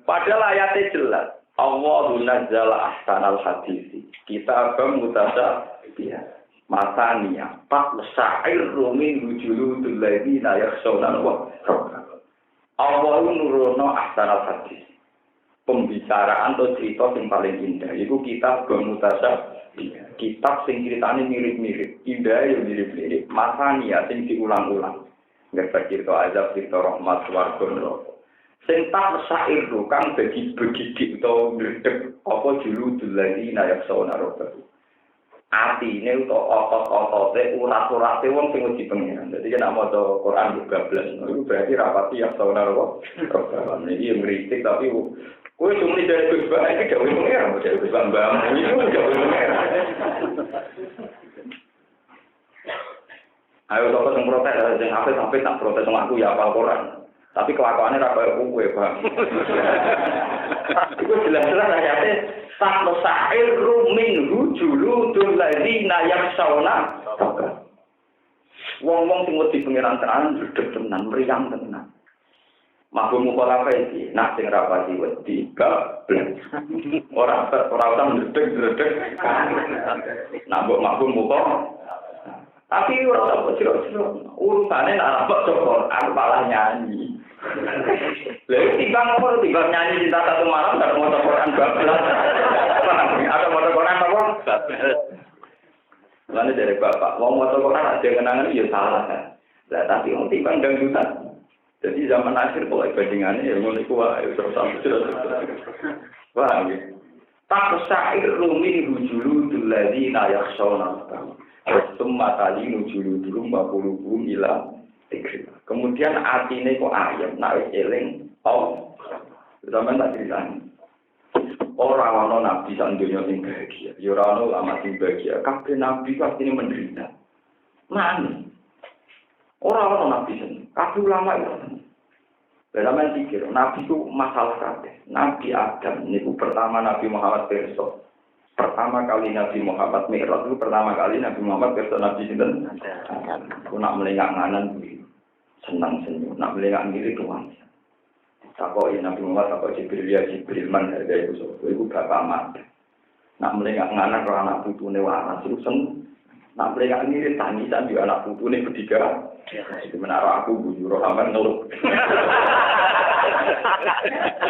Padahal ayatnya jelas. Allahu nazzala ahsanal hadisi. Kitabam mutasyabih. Masania pak sa'ir rumin wujudul ladina yakhshawna Allah nurono ahsanal hadis. Pembicaraan atau cerita yang paling indah itu kitab bermutasabih. Kitab sing ceritane mirip-mirip, indah ya mirip-mirip. Masania sing diulang-ulang. Nggak cerita azab, cerita rahmat, swarga neraka. Sing tak sa'ir kan bagi-bagi atau ngredeg apa juludul ladina yakhshawna rabbahum. Atine utawa otot-otote urat-urate wong sing wedi pengen. Dadi nek maca Quran juga blas, itu berarti rapati yang saudara kok. Program iki ngritik tapi kowe cuma dari Gus Ba iki gawe pengen, dari Gus Bambang iki gawe pengen. Ayo sapa sing protes sing apik-apik tak protes sama aku ya apal Quran. Tapi kelakuannya ra koyo kowe, Bang. Iku jelas-jelas ayate tak sa'ir minhu juludul ladzina yakhshawna. Wong-wong sing wedi pengiran tenan dedeg tenan, mriyang tenan. Mabuk mukola iki, nak sing rapati wedi gablek. Ora usah ndredeg-ndredeg. Nak mbok mabuk mukola. Tapi ora apa sira-sira. Urusane nak mbok cokor, aku malah nyanyi. Lha timbang nyanyi cinta satu malam karo maca Quran bablas. Ada maca Quran apa? Bablas. Lalu dari bapak, mau maca Quran ada kenangan ya salah kan. Lah tapi wong timbang dangdutan. Jadi zaman akhir kalau bandingannya ya ngono iku wae terus. Wah, nggih. Tak sa'ir min hujuludul ladzina yakhshawna rabbahum. Summa talinu juludhum wa qulubuhum ila dzikrillah. Kemudian atine kok ayem, nek wis eling, zaman tak ceritani. Ora ana nabi sak donya sing bahagia, ya ora ana ulama sing bahagia. Kabeh nabi pasti menderita. Mana? Ora ana nabi sing, kabeh ulama itu. Dalam pikir, nabi itu masalah kabeh. Nabi Adam niku pertama Nabi Muhammad pirsa. Pertama kali Nabi Muhammad mi'raj itu pertama kali Nabi Muhammad pirsa Nabi sinten? Aku nak melengak nganan senang senyum, nak melengak ngiri tuan. Takoki Nabi Muhammad takok Jibril ya Jibril man harga iku sapa? Iku bapak mat. Nak melengak nganan ora anak putune waras terus nak melengak ngiri tangisan yo anak putune bertiga. Itu menara aku bujur sampean ngeluh.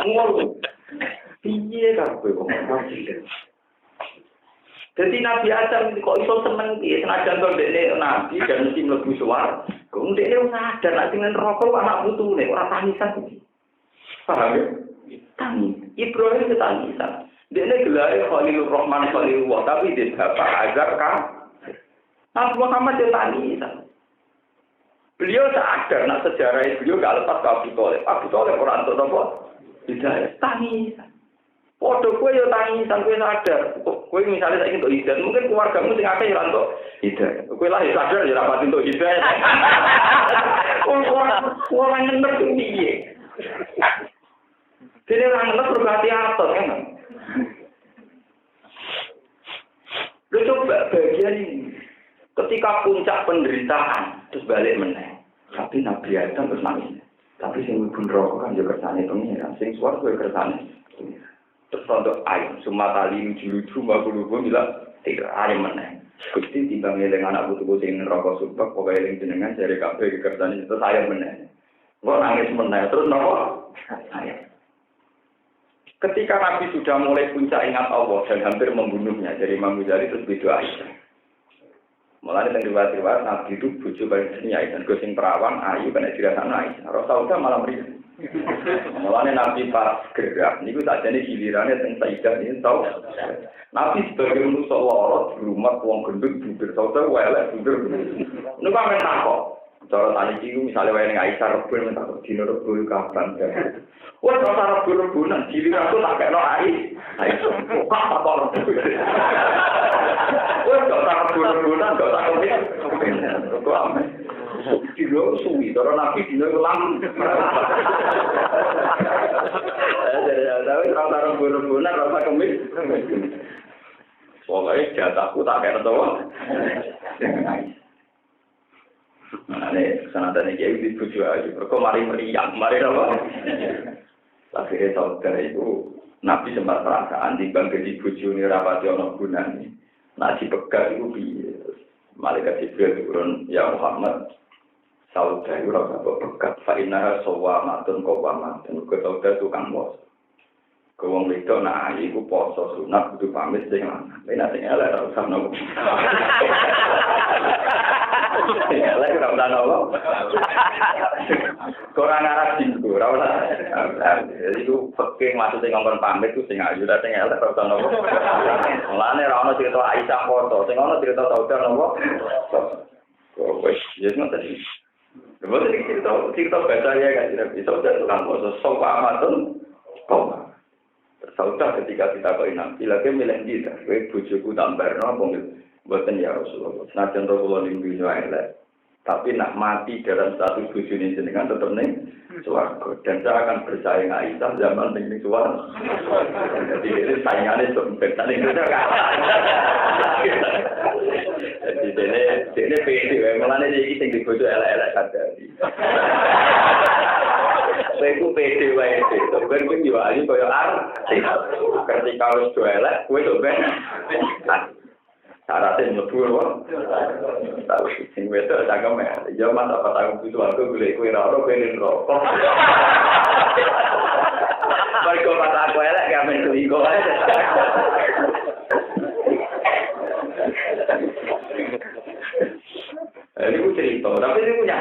Ngono. Piye kabeh kok jadi Nabi Adam kok iso seneng piye senajan to dekne nabi dan mesti mlebu swarga. Kok dekne sadar nek sing neraka anak putune ora tangisan iki. Paham ya? Tangis. Ibrahim itu tangisan. Dekne gelare Khalilur Rahman Khalilullah tapi dia bapak azab kan. Nabi Muhammad itu tangisan. Beliau sadar nak sejarah beliau gak lepas ke Abu Thalib. Abu Thalib orang untuk apa? Tidak tangisan. Podo kowe yo tangisan kowe sadar. Kowe misalnya saiki untuk hidayah, mungkin keluargamu sing akeh yo untuk hidayah. Kowe lah sadar yo rapat untuk hidayah. Orang ngendep piye? Dene orang ngendep berarti atos kan. Lu coba bagian ini. Ketika puncak penderitaan terus balik meneh. Tapi Nabi Adam terus nangis. Tapi sing mlebu neraka kan yo kersane pengiran, sing swarga yo kersane. Terus untuk ayat sumatali juludu mabulubu mila tidak ayat meneh. Gusti timbang eling anak putuku sing neraka subak pokoke eling jenengan jare kabeh kersane terus ayat meneh. Kok nangis meneh terus napa? Ayat. Ketika Nabi sudah mulai puncak ingat Allah dan hampir membunuhnya dari Imam Ghazali terus berdoa Aisyah. Mulane teng riwayat Nabi itu bojo paling seneng Aisyah, sing perawan ayu kena dirasakno Aisyah. Rasulullah malah mriyang. Mulane Nabi pas gerak niku sakjane gilirane teng Sayyidah ini tau. Nabi sebagai manusia lara di rumah wong gendut bibir sauda elek bibir. Niku kan takok. Cara tani iki misale wae ning Aisyah rebo men takok dino rebo kapan ta. Wes ora rebo-rebonan giliran aku tak kena Aisyah. Kok apa rebo. Wes kok tak rebo-rebonan kok tak kok. Kok ame. Dino suwi, cara Nabi dino ulang. Tapi rasa rebo-rebonan rasa kemis. Pokoknya jatahku tak kena tahu. Ane sanadane kiai di bojo ayu. Kok mari meriang, mari apa? Akhirnya saudara itu Nabi sempat perasaan di bangke di bojone rapati ana gunane. Nak dipegat iku piye? Malaikat Jibril turun, ya Muhammad. Saudara itu ora pegat fa inna sawamatun qawamatun. Kok saudara tukang bos. Kewong wedok nak iku poso sunat kudu pamit sing lanang. Nek sing elek ora usah nopo. Elek ora usah nopo. Kurang arah singgo, ora usah. Iku peke maksude ngomong pamit ku sing ayu ta sing elek ora usah nopo. Mulane ora ono cerita Aisyah foto, sing ono cerita saudara nopo. Kok wis yen ngoten iki. Betul cerita baca ya kan, saudara tukang poso sopa amatun. Saudara ketika kita kau Nabi lagi milih kita, bojoku tambarno apa mboten ya Rasulullah. Senajan kula ning dunya elek, Tapi nak mati dalam status bojone jenengan tetep ning swarga. Dan saya akan bersaing Aisyah zaman ning swarga. Jadi ini saingannya sampai tadi itu kan. Jadi ini pede, mulanya jadi sing dibojo elek-elek sadari. Saya itu pede wae itu. Sebenarnya gue diwali kaya arti. Ketika harus dua elek, gue coba. Syaratnya nyebur wong. Tahu sing wedok cangkem ya mas apa tahu itu aku golek kowe ora ora pengen rokok. Mergo pas aku elek gak men selingkuh ae. Ini ku cerita, tapi ini punya.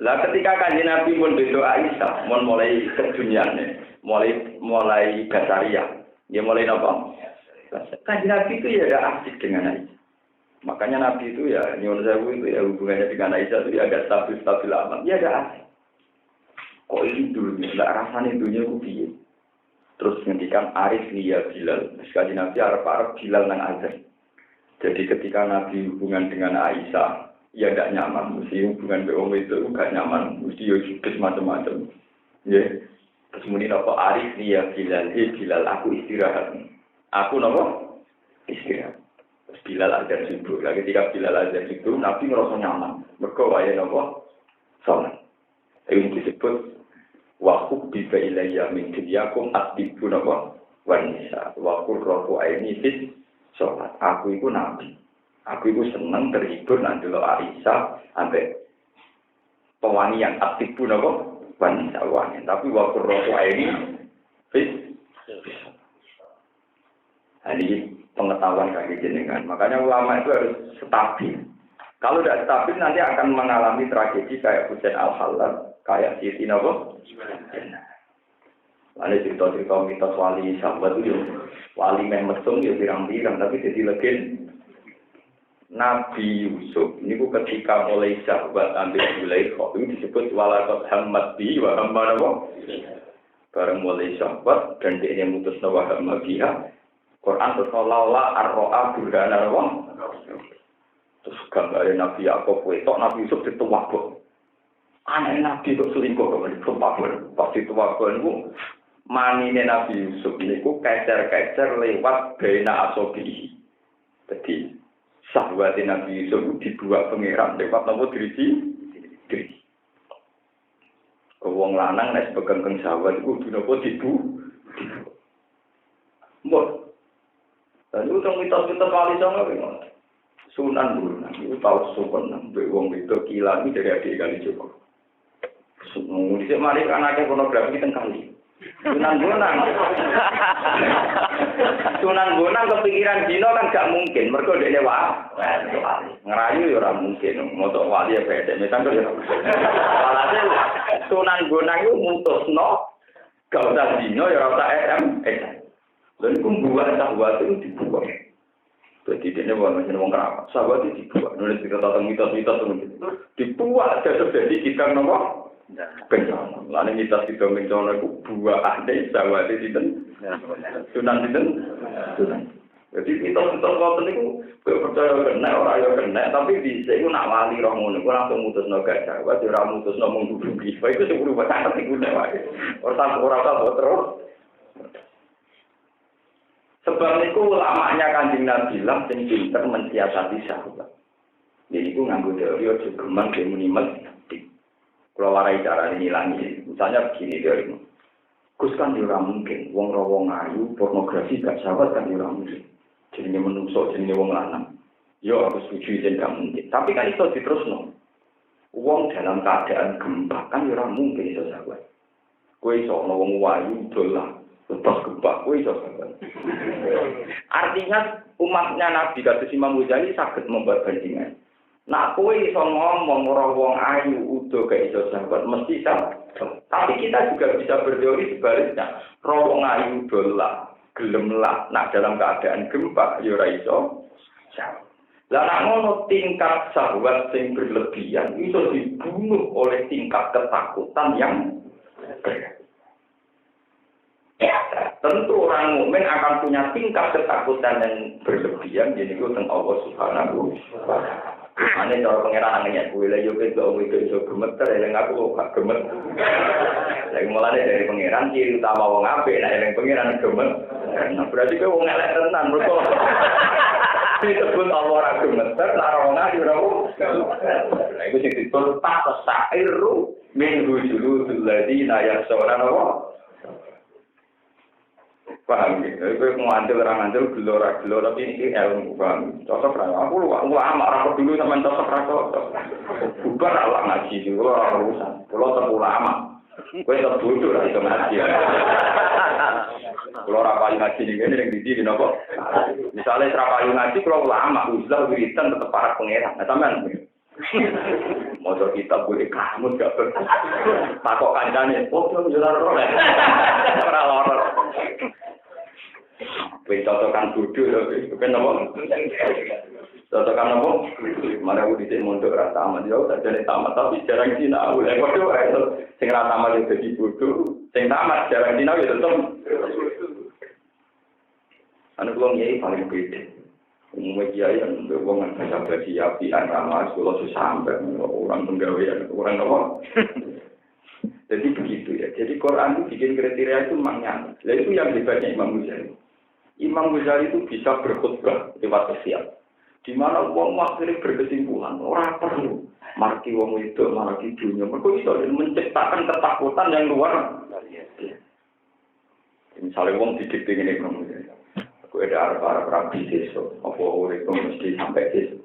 Lah ketika Kanjeng Nabi pun bedo Aisyah, mulai keduniane, mulai Basaria, dia mulai napa? Kanjeng Nabi itu ya ada asik dengan Aisyah. Makanya Nabi itu ya, nyuwun sewu itu ya hubungannya dengan Aisyah itu ya agak stabil amat. Ya ada asik. Kok ini dulu, nggak rasanya dunia itu piye. Terus ngendikan Arif Nia Bilal. Sekali Nabi Arab Bilal nang azan. Jadi ketika Nabi hubungan dengan Aisyah, ya gak nyaman. Mesti hubungan dengan itu gak nyaman. Mesti ya juga macam-macam. Ya. Terus kemudian apa Arif Nia Bilal. Bilal aku istirahat. Aku apa? Istirahat. Terus Bilal azan subuh. Lagi ketika Bilal azan itu Nabi ngerasa nyaman. Mereka waya apa? Salat. Ini disebut Wahuk biba ilayya min dunyakum atibun apa? Wanisa. Wakul rohu aini sis sholat. Aku itu Nabi. Aku itu senang terhibur nanti lo Aisyah sampai pewangian atibun apa? Wanisa wangian. Tapi wakul rohu aini sis. Ini pengetahuan kaki jenengan. Makanya ulama itu harus stabil. Kalau tidak stabil nanti akan mengalami tragedi kayak Husain Al-Halal, kayak Siti Nabo. Lalu cerita-cerita mitos wali sahabat itu, wali mesum ya pirang-pirang, tapi jadi legend. Nabi Yusuf ini ketika mulai sahabat ambil Zulaikha itu disebut walaqad hammat bi wa hamma nabo. Bareng mulai sahabat dan dia mutus nawa hamma biha. Quran tersolaulah ar-ro'a burhana nabo. Terus gambarnya Nabi Yaakob wetok Nabi Yusuf dituwabok. Anak Nabi kok selingkuh kok dituwabok. Pasti tuwabok niku manine Nabi Yusuf niku kecer-kecer lewat baina asobi. Jadi sahabat Nabi Yusuf dibuat pangeran lewat nopo dirisi. Wong lanang nek pegang sahabat iku kudu nopo dibu. Mbok. Lalu tong mitos-mitos wali songo Sunan Bonang itu tahu sopan wong itu kilan dari adik kali Joko. Mungkin mari anaknya pornografi kita kali. Sunan Bonang kepikiran Dino kan gak mungkin. Mereka dia wah, ngerayu ya orang mungkin. Motor wali ya beda. Misalnya ya. Alhasil Sunan Bonang itu mutus gak usah Dino ya orang tak SM. Dan itu buat sahabat itu dibuang. Jadi dia bukan macam orang kerabat. Sahabat itu dibuat. Nulis kita tentang mitos-mitos itu dibuat. Jadi kita nomor bencana. Lalu mitos kita bencana itu buah andai sahabat itu Sunan itu Sunan. Jadi mitos-mitos kau itu percaya kena orang yang kena. Tapi bisa itu nak wali rohmun. Aku langsung mutus naga sahabat. Orang mutus ngomong duduk bisa. Itu sebelum bertanya itu orang tahu terus. Sebab itu ulamanya Kanjeng Nabi bilang sing pinter mensiasati sahabat. Jadi itu nganggo teori ojo gemang demuni mesti. Kalau warai cara ngilangi, misalnya begini teori. Gus kan ora mungkin wong ayu pornografi gak sahabat kan ora mungkin. Jenenge menungso jenenge wong lanang. Yo aku setuju yen gak mungkin. Tapi kan itu diterusno. Wong dalam keadaan gempa kan ora mungkin iso sahabat. Kowe iso ana wong wayu dolah lepas gempa, wih sahabat. Artinya umatnya Nabi kata Imam Ghazali sakit membuat bandingan. Nak kowe iso ngomong ora wong ayu udo gak iso sahabat mesti sahabat. Tapi kita juga bisa berteori sebaliknya. Wong ayu dolah, gelemlah, nak dalam keadaan gempa ya ora iso sahabat. Lah nak ngono tingkat sahabat sing berlebihan iso dibunuh oleh tingkat ketakutan yang berat. Tentu orang mukmin akan punya tingkat ketakutan yang berlebihan, jadi itu tentang Allah Subhanahu wa Ta'ala. Ane cara pengeran nanya gue lah, yo kok itu gemeter, yang aku gak gemeter. Lagi mulai dari pengeran ciri utama wong apik, nah yang pengeran gemeter. Nah berarti gue wong elek tenan, mergo. Disebut Allah gemeter, narona di rawu. Nah itu sing disebut tasairu min hujulul ladina yasawna apa? Paham gitu, itu mau andil orang andil gelora tapi ini ilmu paham. Cocok lah, aku amak rapor dulu sama cocok bukan Allah ngaji dulu orang urusan, kalau terulama, gue terbodoh lah itu ngaji. Kalau rapayu ngaji ini yang di sini nopo, misalnya rapayu ngaji kalau ulama, uzlah wiridan tetap para pengeran, nah teman. Motor kita boleh kamu gak takut kancane, belum jelas roleh, orang lorot. Cocokan bodoh, bukan apa? Cocokan apa? Mana aku disini mondok rasa amat, jauh tak jadi tamat, tapi jarang sinau. Bodoh, sing rasa amat itu jadi bodoh, sing tamat jarang sinau ya tetap. Anu belum nyai paling beda. Umumnya kiai yang berhubungan dengan bagi api agama, kalau sampai orang penggawean, orang apa? Jadi begitu ya. Jadi Quran itu bikin kriteria itu memangnya. Itu yang hebatnya Imam Ghazali. Imam Ghazali itu bisa berkhutbah lewat sosial. Di mana wong akhirnya berkesimpulan, orang perlu marki wong itu, marki dunia. Mereka bisa menciptakan ketakutan yang luar biasa. Misalnya wong didikte ngene Imam Ghazali. Aku ada arep rapi desa, apa urip mesti sampai desa.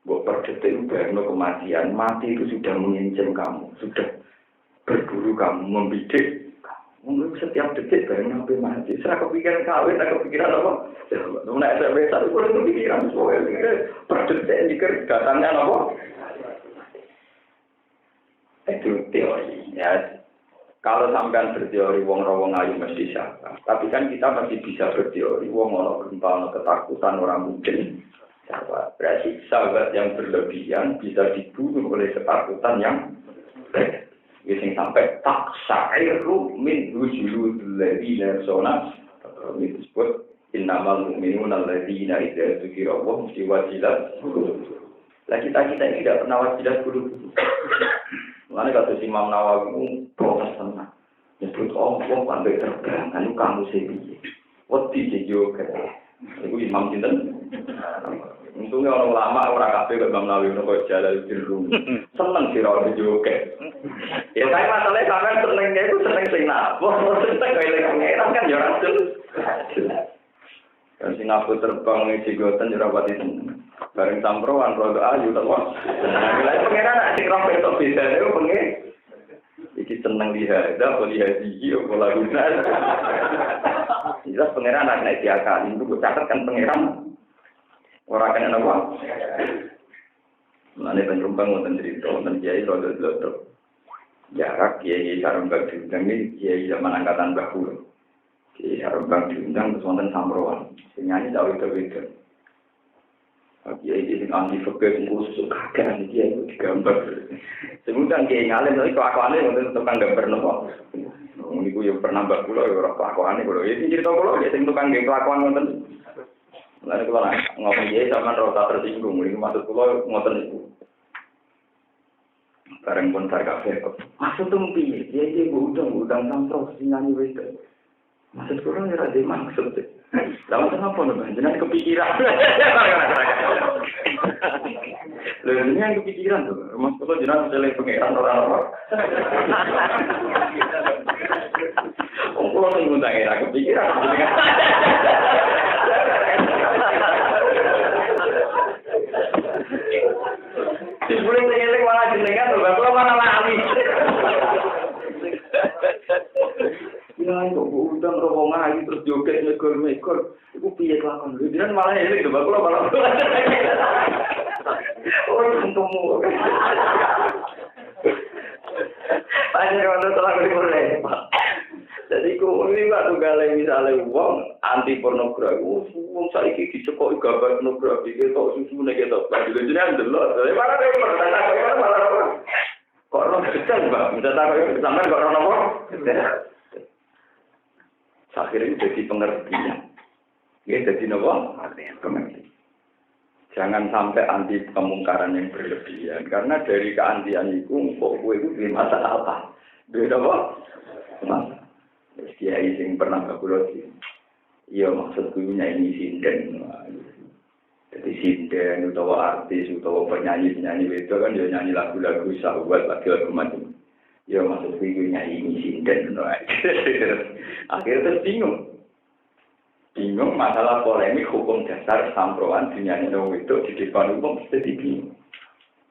Mbok per detik bayangno kematian, mati itu sudah mengincim kamu, sudah berburu kamu, membidik. Mungkin setiap detik barang sampai mati. Saya kepikiran kawin, saya kepikiran apa? Nah, saya besar itu kepikiran semua. Per detik dikir datangnya apa? Itu teori. Ya, kalau sampean berteori wong ayu mesti siapa. Tapi kan kita masih bisa berteori wong ono gempa, ketakutan orang mungkin. Siapa? Berarti sahabat yang berlebihan bisa dibunuh oleh ketakutan yang baik. Yang sampai tak syairu min wujudul ladina sona itu disebut innamal mu'minuna alladzina idza dzukira Allah wajilat qulubuhum. Lah kita ini tidak pernah wajilat qulubuhum. Mana kata Imam Nawawi protes tenang. Nyebut Allah pandai terbang anu kamu sepiye. Wedi juga. Iku Imam sinten? Untungnya orang lama orang kafe ke Imam Nawawi untuk jalan di rumah. Seneng sih orang juga. Ya saya masalahnya sampai senengnya itu seneng sing nabung, seneng kayak pengeran kan jarang jelas. Kan sinapu terbang di Cigoten jerawat itu. Bareng samproan rodo ayu teman. Nah, pengeran asik rapi top bisa itu pengen. Iki seneng lihat, apa lihat gigi, apa lagu nas. Jelas pengeran naik diakali itu catat kan pengeran. Orang kena apa? Mana penumpang wonten cerita, wonten kiai rodo-rodo. Jarak kiai Sarembang diundang ini kiai zaman angkatan Bahulu. Kiai Sarembang diundang terus wonten Samroan. Nyanyi jauh itu. Kiai sing anti fakir khusus kakek kiai itu digambar. Semudah kiai ngalim tapi kelakuannya wonten tukang gambar nopo. Niku yo pernah Bahulu yo ora kelakuane kula. Ya cerita kula ya sing tukang nggih kelakuan wonten. Lalu kalau ngomong dia zaman rota tersinggung, ini maksud pulau ngoten itu. Bareng pun saya kafe, maksud tuh piye? Dia udang sampro sinani wede. Maksud kurang ya ada maksud. Lalu kenapa nih? Jangan kepikiran. Lalu ini yang kepikiran tuh. Maksud tuh jangan selek pengeran orang-orang. Pulau nih undang era kepikiran. Sebelum tengelek malah jenengan tuh, kalau mana lali. Ya itu udang rombongan lagi terus joget mekor, itu piye kelakuan lu? Dia malah elek tuh, kalau malah. Oh untukmu. Banyak orang telah berkurang. Jadi ini Pak Tugale misalnya uang anti pornografi, uang saiki dicekoki gambar pornografi, kita susu nih kita, jadi jenengan delok, jadi mana dia malah kok orang detail Pak, minta tahu sampai kok orang apa? Akhirnya jadi pengertian, ya jadi nopo pengertian. Jangan sampai anti kemungkaran yang berlebihan. Karena dari keantian itu, kok gue itu di masalah apa? Beda apa? Masalah. Kiai sing pernah kebulut sih. Iya maksudku nyanyi sinden. Jadi sinden, utawa artis, utawa penyanyi itu kan dia nyanyi lagu-lagu sahabat, lagu-lagu macam. Ya maksudku nyanyi sinden. Akhirnya terus bingung masalah polemik hukum dasar samproan dinyanyi itu di depan umum mesti bingung.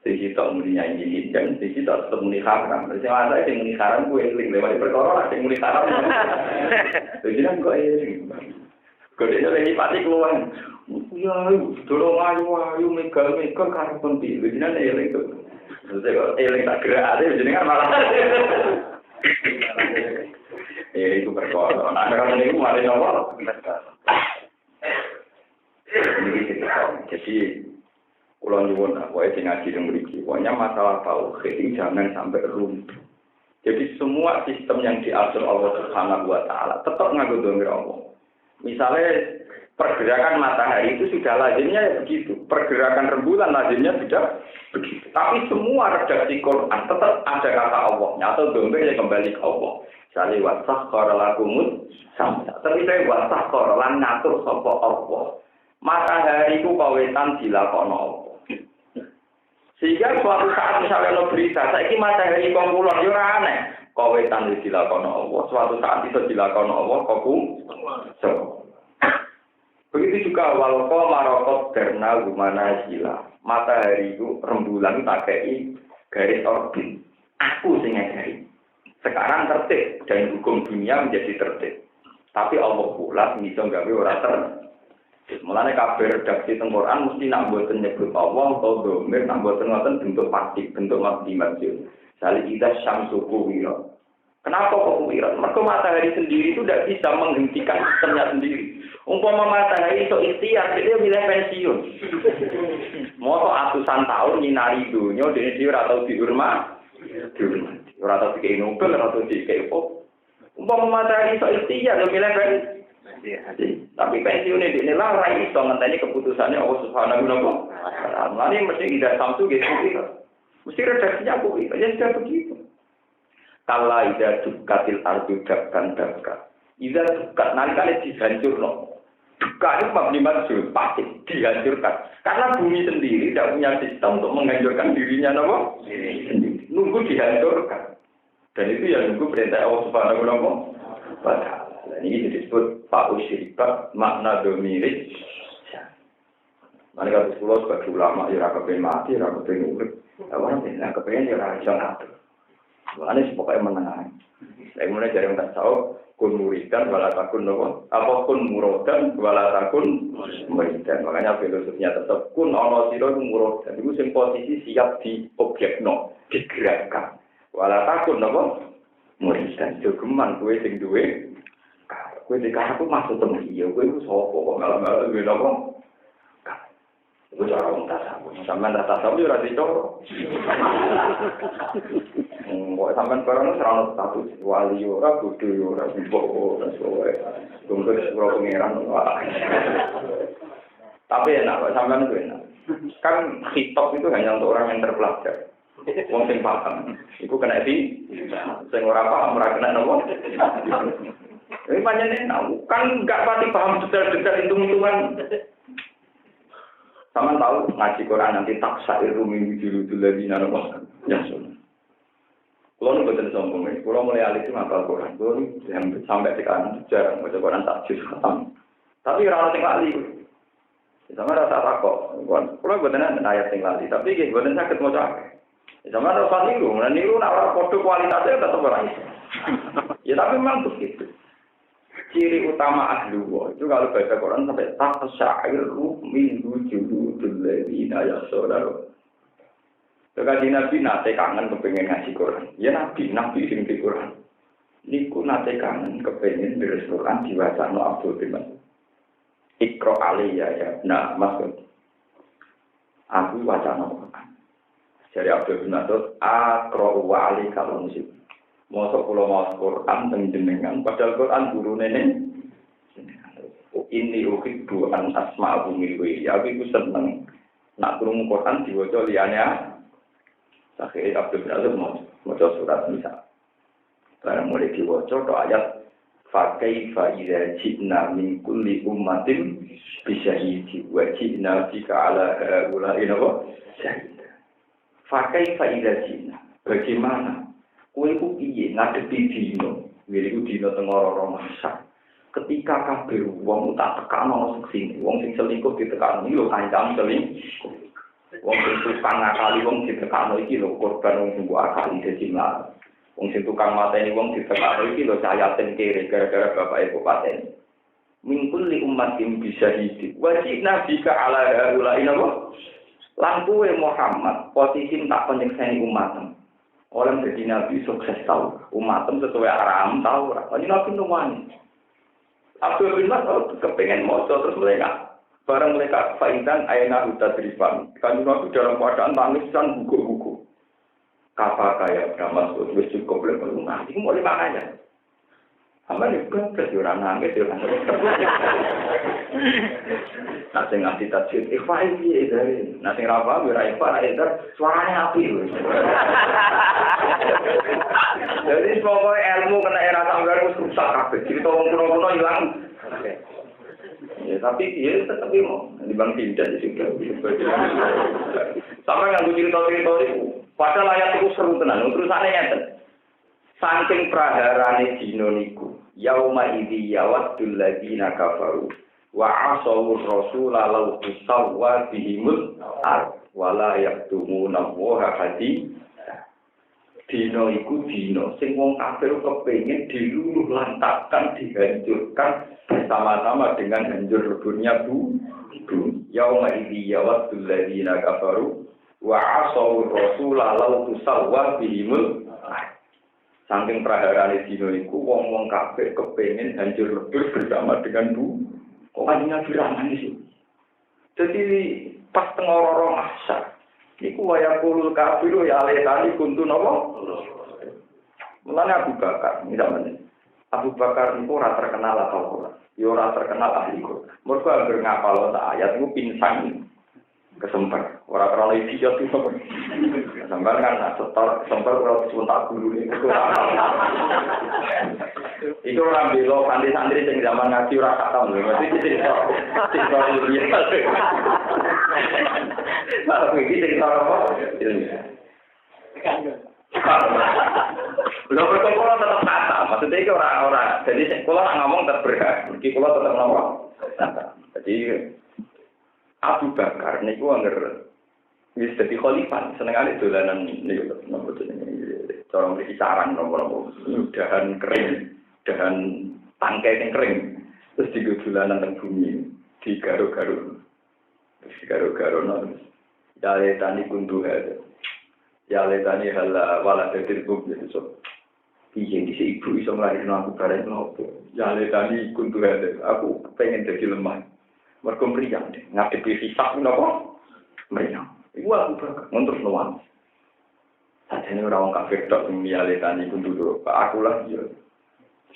Sisi tak menyanyi sinden, sisi tak muni haram. Terus yang ada yang muni haram gue eling lewat perkara yang muni haram. Jadi kan kok eling. Kodenya lagi pati keluar. Ya, tolong ayu mega karep penting. Jadi nang eling tuh. Terus eling tak gerak ada jadi kan malah. Itu perkara. Nah, kalau ini mari nomor. Jadi kula nyuwun wae sing ngaji teng mriki, pokoknya masalah tauhid jangan sampai runtuh. Jadi semua sistem yang diatur Allah Subhanahu wa taala tetap nganggo dhamir Allah. Misalnya pergerakan matahari itu sudah lazimnya begitu, pergerakan rembulan lazimnya sudah begitu. Tapi semua redaksi Quran tetap ada kata Allahnya atau dhamir yang kembali ke Allah. Misalnya wasakhkhara lakumut samsa. Tapi saya wasakhkhara lan ngatur sapa Allah. Matahari ku kawetan dilakoni Allah. Sehingga suatu saat misalnya lo berita, saiki matahari kongkulon, ya ora aneh. Kawetan dilakoni Allah, suatu saat itu dilakoni Allah, so. Begitu juga walqa maraqat darna gumana sila. Matahari itu rembulan tak kei garis orbit. Aku sing ngajari. Sekarang tertib dan hukum dunia menjadi tertib. Tapi Allah pula bisa gawe ora tertib. Mulane kabeh redaksi teng Quran mesti nak mboten nyebut Allah atau dhamir, nak mboten ngoten bentuk pasti, bentuk maksud. Sali ida syamsu kuwira. Kenapa kok kuwira? Mergo matahari sendiri itu tidak bisa menghentikan sistemnya sendiri. Umpama matahari itu ikhtiar, dia milih pensiun. Mau atusan tahun nyinari dunia, dia ora tau dihormati. Ora tau dikei Nobel, ora tau dikei apa. Umpama matahari itu ikhtiar, dia milih pensiun. Tapi pensiunnya di inilah rai itu ngenteni keputusannya Allah Subhanahu wa taala. Ini mesti tidak samsu gitu. Mesti redaksinya aku itu ya sudah begitu. Kalau ida dukatil ardu dakkan dakka. Ida dukat nalikane dihancurno. Duka itu mabni maksud pasti dihancurkan. Karena bumi sendiri tidak punya sistem untuk menghancurkan dirinya sendiri. Nunggu dihancurkan. Dan itu yang nunggu perintah Allah Subhanahu wa taala. Ini disebut Pak Usyrikat makna domiris. Mereka berpulau sebagai ulama, ya kepengen mati, ya kepengen urip. Ya kepengen ya rakyat ngatur. Makanya sepokoknya menengah. Saya kemudian dari yang tahu, kun muridan, walatakun nopo. Apa kun murodan, walatakun muridan. Makanya filosofinya tetap kun ono siro murodan. Itu yang posisi siap di objek no, digerakkan. Walatakun nopo muridan. Jogeman kue sing duwe. Kue dikasih aku masuk temen iya, kue itu sopo kok malam-malam gue nopo. Gue cara orang tasawuf, sampean tasawuf yo ora dicoro. Kok sampean barang serana status wali ora kudu ora mbok ora soe. Tunggu sepuro pengeran. Tapi enak kok sampean itu enak. Kan khitab itu hanya untuk orang yang terpelajar. Wong sing paham. Iku kena sing ora paham ora kena nopo. Ini panjangnya kan nggak pasti paham detail-detail hitung-hitungan. Sama tahu ngaji Quran nanti taksair rumi wujud lagi narawa ya sunnah. Kalau nih betul sombong ini, kalau mulai alih itu ngapal Quran, kalau yang sampai sekarang jarang baca Quran tak juz khatam. Tapi orang yang lali, sama rasa takut. Kalau betul ayat yang lali, tapi gitu betul sakit mau cakap. Sama rasa niru nak orang kode kualitasnya tetap orang. Ya tapi memang begitu. Ciri utama ahli itu kalau baca Quran sampai taksairu min wujudul ladina yasawdaru. Sekali Nabi nate kangen kepengen ngaji Quran. Ya Nabi sing di Quran. Niku nate kangen kepengen beres Quran diwacana Abdul bin Iqra aliyya ya. Nah, maksud aku wacana Quran. Jadi Abdul bin Mas'ud aqra wa ali kalau musik. Mosok kula maos Quran teng jenengan padahal Quran gurune ini uhibbu an asma'u min wa ya aku seneng Nak krungu Quran diwaca liyane Sakhir Abdul Razak maca surat Nisa. Barang mulai diwaca tok ayat fakaifa idza ji'na min kulli ummatin bi syahidi wa ji'na bika ala haula'i syahida. Fakaifa idza ji'na bagaimana kowe ku piye ngadepi dino wiku dino teng ora masa ketika kabeh wong tak tekano seksine wong sing selingkuh ditekani lho kancam selingkuh wong sing tukang ngakali wong ditekano iki lho korban wong sing akali dadi mlarat wong sing tukang mateni wong ditekano iki lho cayaten kere gara-gara bapake bupateni mingkul li ummatin bisa hidup wajib nabi ka ala haula'i lampu Muhammad posisi tak penyekseni umatmu oleh jadi nabi sukses tahu umatmu sesuai aram tahu ini nabi numani Abdul bin Mas'ud kepengen moco terus mereka bareng mereka faidan ayana huda drifan kan nabi dalam keadaan tangisan buku-buku kapal kayak Mas'ud wis cukup boleh melunga ini mau makanya amal itu kejuran nangis dia nanti ngasih tajwid ikhwan ini dari nanti apa wirai itu suaranya api jadi pokoknya ilmu kena era tanggal itu rusak kabeh cerita orang kuno hilang ya tapi dia tetap mau dibang tindak di situ sama yang cerita-cerita itu padahal ayat itu seru tenan terusannya nyata saking praharane dina niku yauma idzi yawaddul ladzina kafaru wa asaw rasula law tusawwa bihimul ar wala yaktumuna wa hadi dina iku dina sing wong kafir kepengin diluluh lantakkan dihancurkan bersama-sama dengan hancur leburnya bumi yauma idzi yawaddul ladzina kafaru wa asaw rasula law tusawwa bihimul ar saking praharane dina iku wong-wong kafir kepengin hancur lebur bersama dengan kok kanjeng Nabi nangis. Dadi pas teng ora masa niku waya kulul kafir ya letani kuntu napa? Mulane Abu Bakar, misalnya Abu Bakar niku ora terkenal atau ora. Ya ora terkenal ahli Quran. Mergo anggere ngapal ayat niku pinsang kesemper ora krono idiot itu sampeyan kan setor kesemper ora sebentar guru itu orang belo santri-santri sing zaman ngaji ora kata lho mesti cerita ilmiah kalau iki cerita apa ilmiah lho kok kula tetep kata maksudnya iki ora jadi kula ngomong tetep berhak iki kula tetep ngomong jadi Abu Bakar niku angger wis dadi khalifah senengane dolanan niku nomor jenenge cara mriki sarang nomor dahan kering dahan tangkai sing kering terus digo dolanan teng bumi digaro-garo terus digaro-garo nang dale tani kundu ya le tani hala wala tetir buk so piye dise ibu iso nglairno aku bareng nopo ya le tani kundu aku pengen dadi lemah mergo mriyang ngadepi hisab napa mriyang iku aku ngontrol nuwun sajane ora wong kafir tok sing miyale tani kundu aku lah yo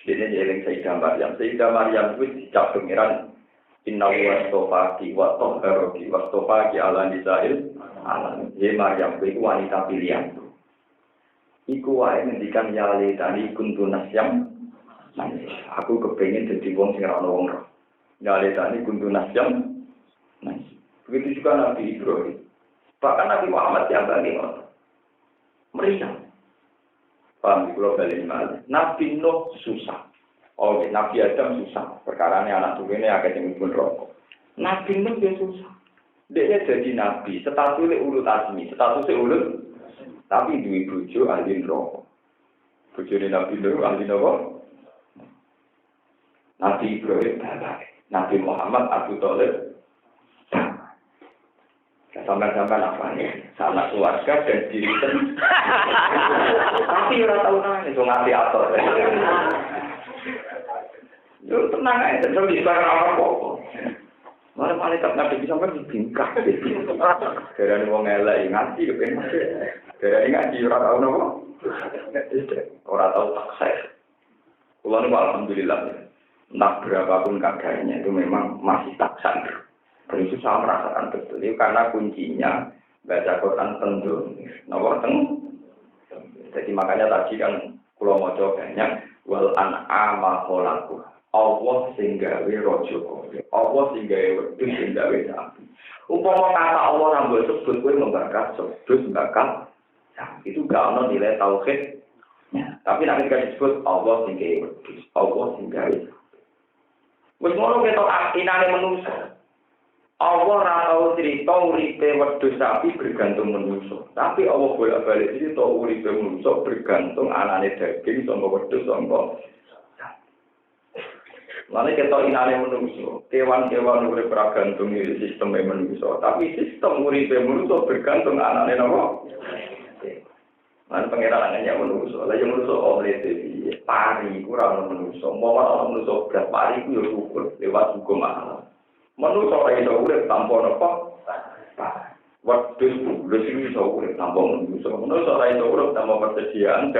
dene eling Sayyidah Maryam kuwi dicap pengiran inna wa tofaki wa tohharoki wa tofaki ala nisail alam ye Maryam kuwi wanita pilihan iku wae ngendikan yale tani kundu nasyam aku kepengin dadi wong sing ora ono wong Nyale tani kuntu nasyam. Begitu juga Nabi Ibrahim. Bahkan Nabi Muhammad yang bagi meriah. Paham kalau balik malah. Nabi Nuh susah. Oh, Nabi Adam susah. Perkara ini anak tuh ini agak yang pun rokok. Nabi Nuh dia susah. Dia jadi Nabi. Statusnya ulut asmi. Statusnya ulut. Tapi dua bujo ahli rokok. Bujo di Nabi Nuh ahli rokok. Nabi Ibrahim balik. Nabi Muhammad Abu Thalib sampai-sampai apa nih sama keluarga dan diri sendiri tapi orang tahu nanya itu ngerti atur itu tenang aja terus bisa apa-apa malah malaikat Nabi sampai dibingkak dari wong elek ngaji dari ngaji orang tahu nopo orang tahu sukses kalau ini alhamdulillah entah berapapun keadaannya itu memang masih tak sadar. Dan itu saya merasakan betul. Itu karena kuncinya baca Quran tendung. Nomor Jadi makanya tadi kan kula maca banyak wal an'ama khalaqu. Allah sing gawe raja kowe. Allah sing gawe wedhus sing gawe sapi. Upama kata Allah nambah sebut kowe membakar sebut bakal itu gak ono nilai tauhid. Tapi nek disebut Allah sing gawe wedhus, Allah sing gawe. Wis ngono ketok akinane manusa. Allah ora tau cerita uripe wedhus sapi bergantung manusa. Tapi Allah bolak-balik cerita uripe manusa bergantung anane daging saka wedhus saka. Lalu kita inane manusa, kewan-kewan urip bergantung sistem manusa, tapi sistem uripe manusa bergantung anane napa? Lalu pengenalannya manusa, lha yo manusa oleh pari kurang manusa, mau ana manusa berat pari ku yo ukur lewat hukum alam. Manusia ora iso urip tanpa napa? Wedhus iso urip tanpa manusia. Manusia ora iso urip tanpa persediaan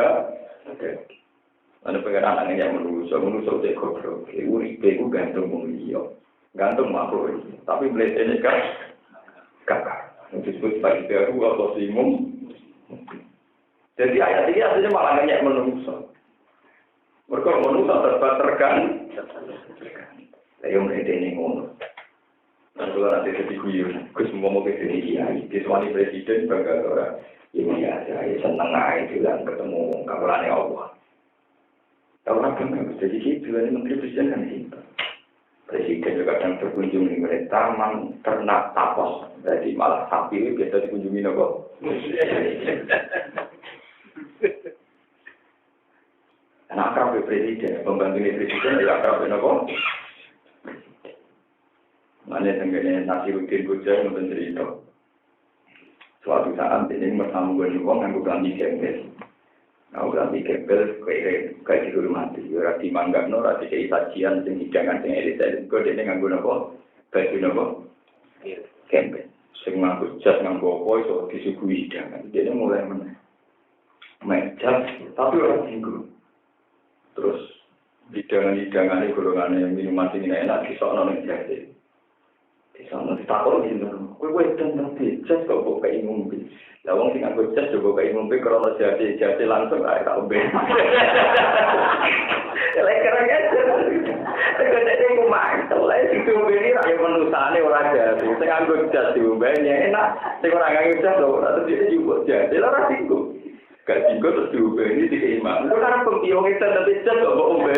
Ana pengenalan yang manusia cek goblok. Uripe ku gantung wong liya. Gantung makhluk. Tapi mletene kan kakak. Disebut bagi baru atau simum. Jadi ayat ini aslinya malah nanya manusia. Mereka manusia tergantung. Saya mletene ngono. Dan kalau nanti jadi kuyun, gue semua mau ke sini kiai, diswani presiden bangga orang. Ini aja, seneng aja bilang ketemu kabarannya Allah. Tahu apa nggak? Jadi gitu, ini menteri presiden kan gitu. Presiden juga kadang berkunjung di taman ternak tapos, jadi malah sapi itu biasa dikunjungi nopo. Karena akrab presiden, pembantu presiden juga akrab nopo. Mana tenggene Nasiruddin Bujang nonton cerita. Suatu saat ini bersama gue uang yang gue ganti gembel. Nah, ganti gembel kayak di rumah mati. Ora dimanggap no, ora dikei sajian sing hidangan sing elit-elit. Gue dene nganggo napa? Baju napa? Gembel. Sing nganggo jas nganggo apa iso disuguhi hidangan. Dene mulai meneh. Mejas tapi ora singgung. Terus hidangan-hidangan golongan minuman sing enak disokno ning jare. Sama ditakon gitu, kowe dan nanti jas kok kayak ngombe. Lah wong sing nganggo jas coba kayak ngombe krono jati langsung ae tak ombe. Lek keren aja. Tegese nek ku mantel lek sing ombe iki ra yo menusane ora jati. Sing nganggo jas diombe enak, sing ora nganggo jas ora terus juga jati ora singgung. Gak singgung terus diombe iki dikeimang. Itu karena pembiong itu nanti jas kok ombe.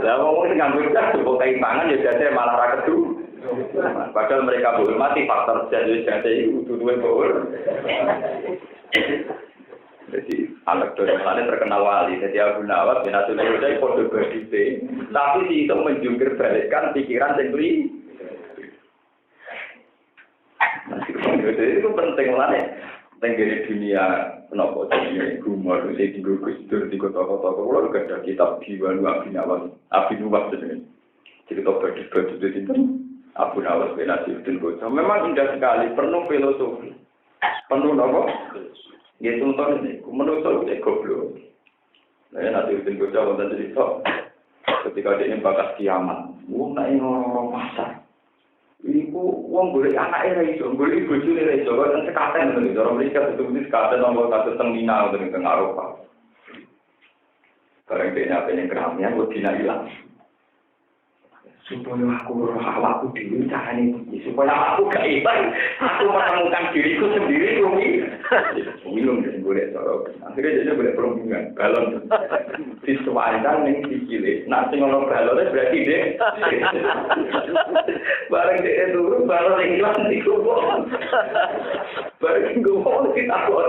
Lah wong sing nganggo jas coba kayak pangan ya jati malah ra kedu. Padahal mereka boleh mati faktor jadi itu dua boleh. Jadi anak dosennya terkenal wali. Jadi Abu Nawas bin Abdul Qadir kode berdiri. Tapi itu menjungkir balikkan pikiran sendiri. Jadi itu penting lah nih. Tenggiri dunia kenapa dunia humor di Gus Dur di kota-kota kalau ada kitab Diwan Abi Nawas ini. Jadi kita berdiri itu. Abu Nawas bin Nasiruddin Bojang memang indah sekali, penuh filosofi, penuh apa? Ya contoh ini, menurut saya goblok. Nah, Nasiruddin Bojang wonten cerita ketika dia bakas kiamat, wong nek orang pasar. Iku wong golek anake ra iso, golek bojone ra iso, kan sekaten ngono iki, orang mereka itu sekaten nomor kasus teng Mina utawa teng Eropa. Barang dene apa ning keramnya kok dina ilang. Supaya aku awakku dhewe carane iki supaya aku gak ilang aku menemukan diriku sendiri minum dan boleh cara akhirnya dia boleh perhubungan balon disuaikan ning sikile nek sing ono balone berarti deh bareng dia turun balon ilang iku bareng gue kita kok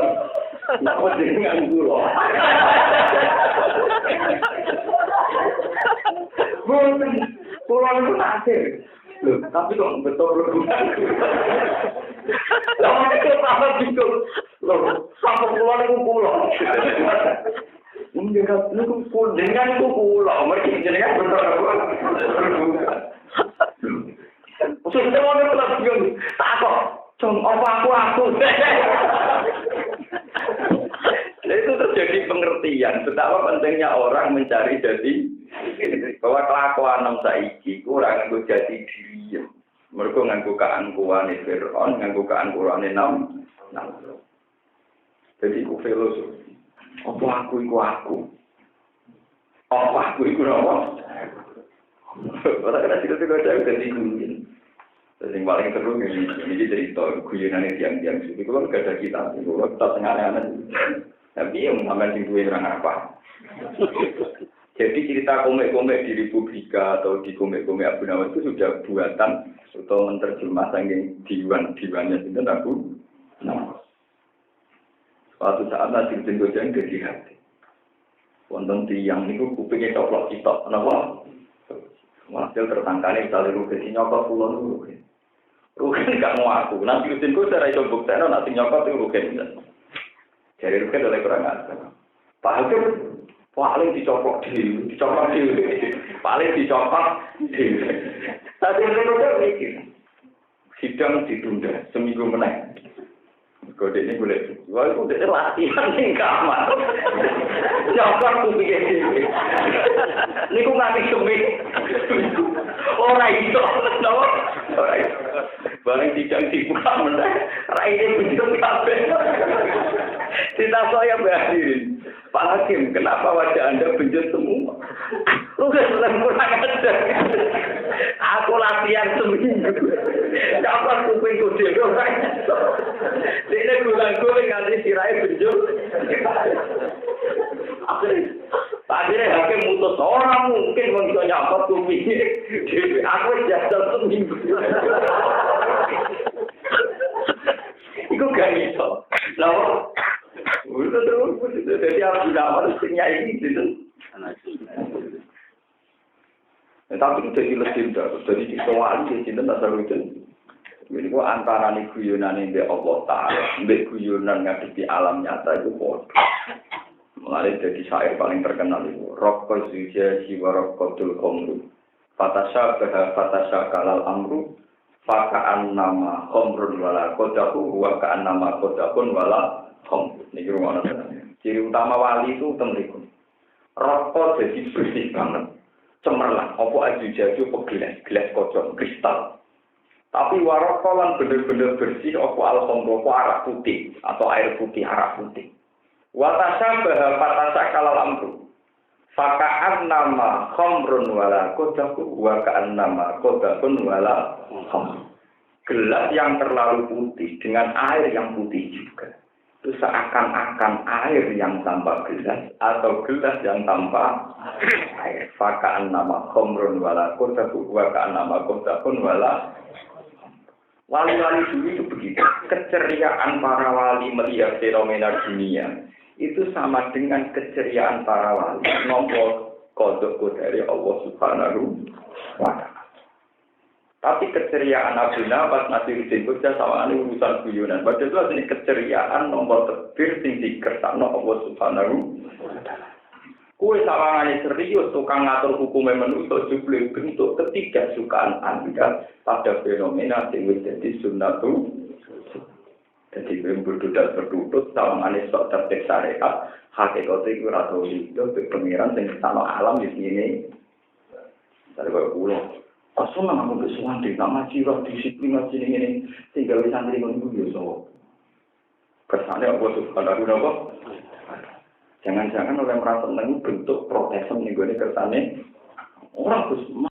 nak dengan gula pulau itu akhir, loh. Tapi kok betul berguna. Lama itu sangat bingung, loh. Sampai pulau. Mungkin itu pulau dengan itu pulau, mereka jenengan betul berguna. Sudah mau pulau bingung, tak kok, aku. Itu terjadi pengertian betapa pentingnya orang mencari jati bahwa kelakuan saiki kurang nggo jati diri. Mergo nganggo keangkuhane Firaun, nganggo keangkuhane Nam. Jadi ku filosofi. Apa aku iku aku? Apa aku iku apa? Ora kena cerita-cerita dari guyon. Yang paling seru ini cerita guyonane tiang-tiang suci. Kalau nggak ada kita tengah-tengah. Tapi yang namanya sing duwe orang apa? Jadi cerita komik-komik di Republika atau di komik-komik Abu Nawas itu sudah buatan atau menerjemah saking diwan-diwannya itu Abu Nawas. Suatu saat Nabi bin Gojang jadi hati. Wonten tiyang niku kupinge coplok citok, napa? Hasil tertangkane misalnya rugen nyokot kula rugen. Rugen gak mau aku. Nabi bin Gojang ora iso bukteno nek sing nyokot itu rugen. Jadi rugen oleh kurang ajar. Pak Hakim paling dicopot dhewe. Paling dicopot dhewe. Tapi mereka mikir. Sidang ditunda seminggu meneh. Kode ini boleh. Wah, itu udah latihan ning kamar. Nyokot ku pikir dhewe. Niku nganti seminggu. Ora iso, napa? Ora iso. Bareng sidang dibuka meneh, raine bentuk kabeh. Tidak saya berakhir. Pak Hakim, kenapa wajah Anda benjut semua? Udah kurang ajar. Aku latihan seminggu. Dapat kuping kucing. Ini gulang-guling nanti sirahnya benjut. Akhirnya Hakim mutus orang mungkin bisa nyakot kupingnya. Aku jatuh seminggu. Itu gak bisa. Lalu jadi Abu Nawas punya ini gitu. Tapi itu jadi legenda. Jadi di soal di sini tak selalu itu. Jadi gua antara nih guyonan yang Allah Taala, guyonan ngadepi alam nyata itu bodoh. Mulai dari syair paling terkenal itu. Rokko zuja jiwa rokkotul khomru. Fatasha kalal amru. Fakaan nama khomrun wala kodahu. Wakaan nama kodahun wala khomru. Ini rumah ciri utama wali itu temriku. Rokok jadi bersih banget. Cemerlang. Apa aja jaju gelas kocok, kristal. Tapi warokolan bener-bener bersih. Apa alhamdulillah arak putih. Atau air putih, arak putih. Watasha patasa kalal amru. Fakaan nama khomrun wala kodahu. Wakaan nama kodahun wala khomru. Gelas yang terlalu putih dengan air yang putih juga. Itu seakan-akan air yang tanpa gelas atau gelas yang tanpa air. Fakaan nama khomrun wala kodahu. Wakaan nama kodahun wala. Wali-wali dulu itu begitu. Keceriaan para wali melihat fenomena dunia itu sama dengan keceriaan para wali nomor kodok dari Allah Subhanahu wa Ta'ala. Tapi keceriaan Abu Nawas masih disebut sama ini urusan guyonan. Padahal ini keceriaan nomor terakhir sing dikersakno Allah Subhanahu wa Ta'ala. Kue sawangane serius tukang ngatur hukumnya manusia jubli bentuk ketidaksukaan Anda pada fenomena sing wis dadi sunnatu. Jadi berduduk sawangane sok tertib syariat hakikate iku ora tau itu pengiran sing sama alam di sini. Dari kulo Asal aku bersuara di nama jiwa disiplin macam ini, tinggal di santri menunggu yoso. Kesannya aku Subhanahu wa Ta'ala. Jangan-jangan oleh merasa bentuk protesan nih gue kesannya orang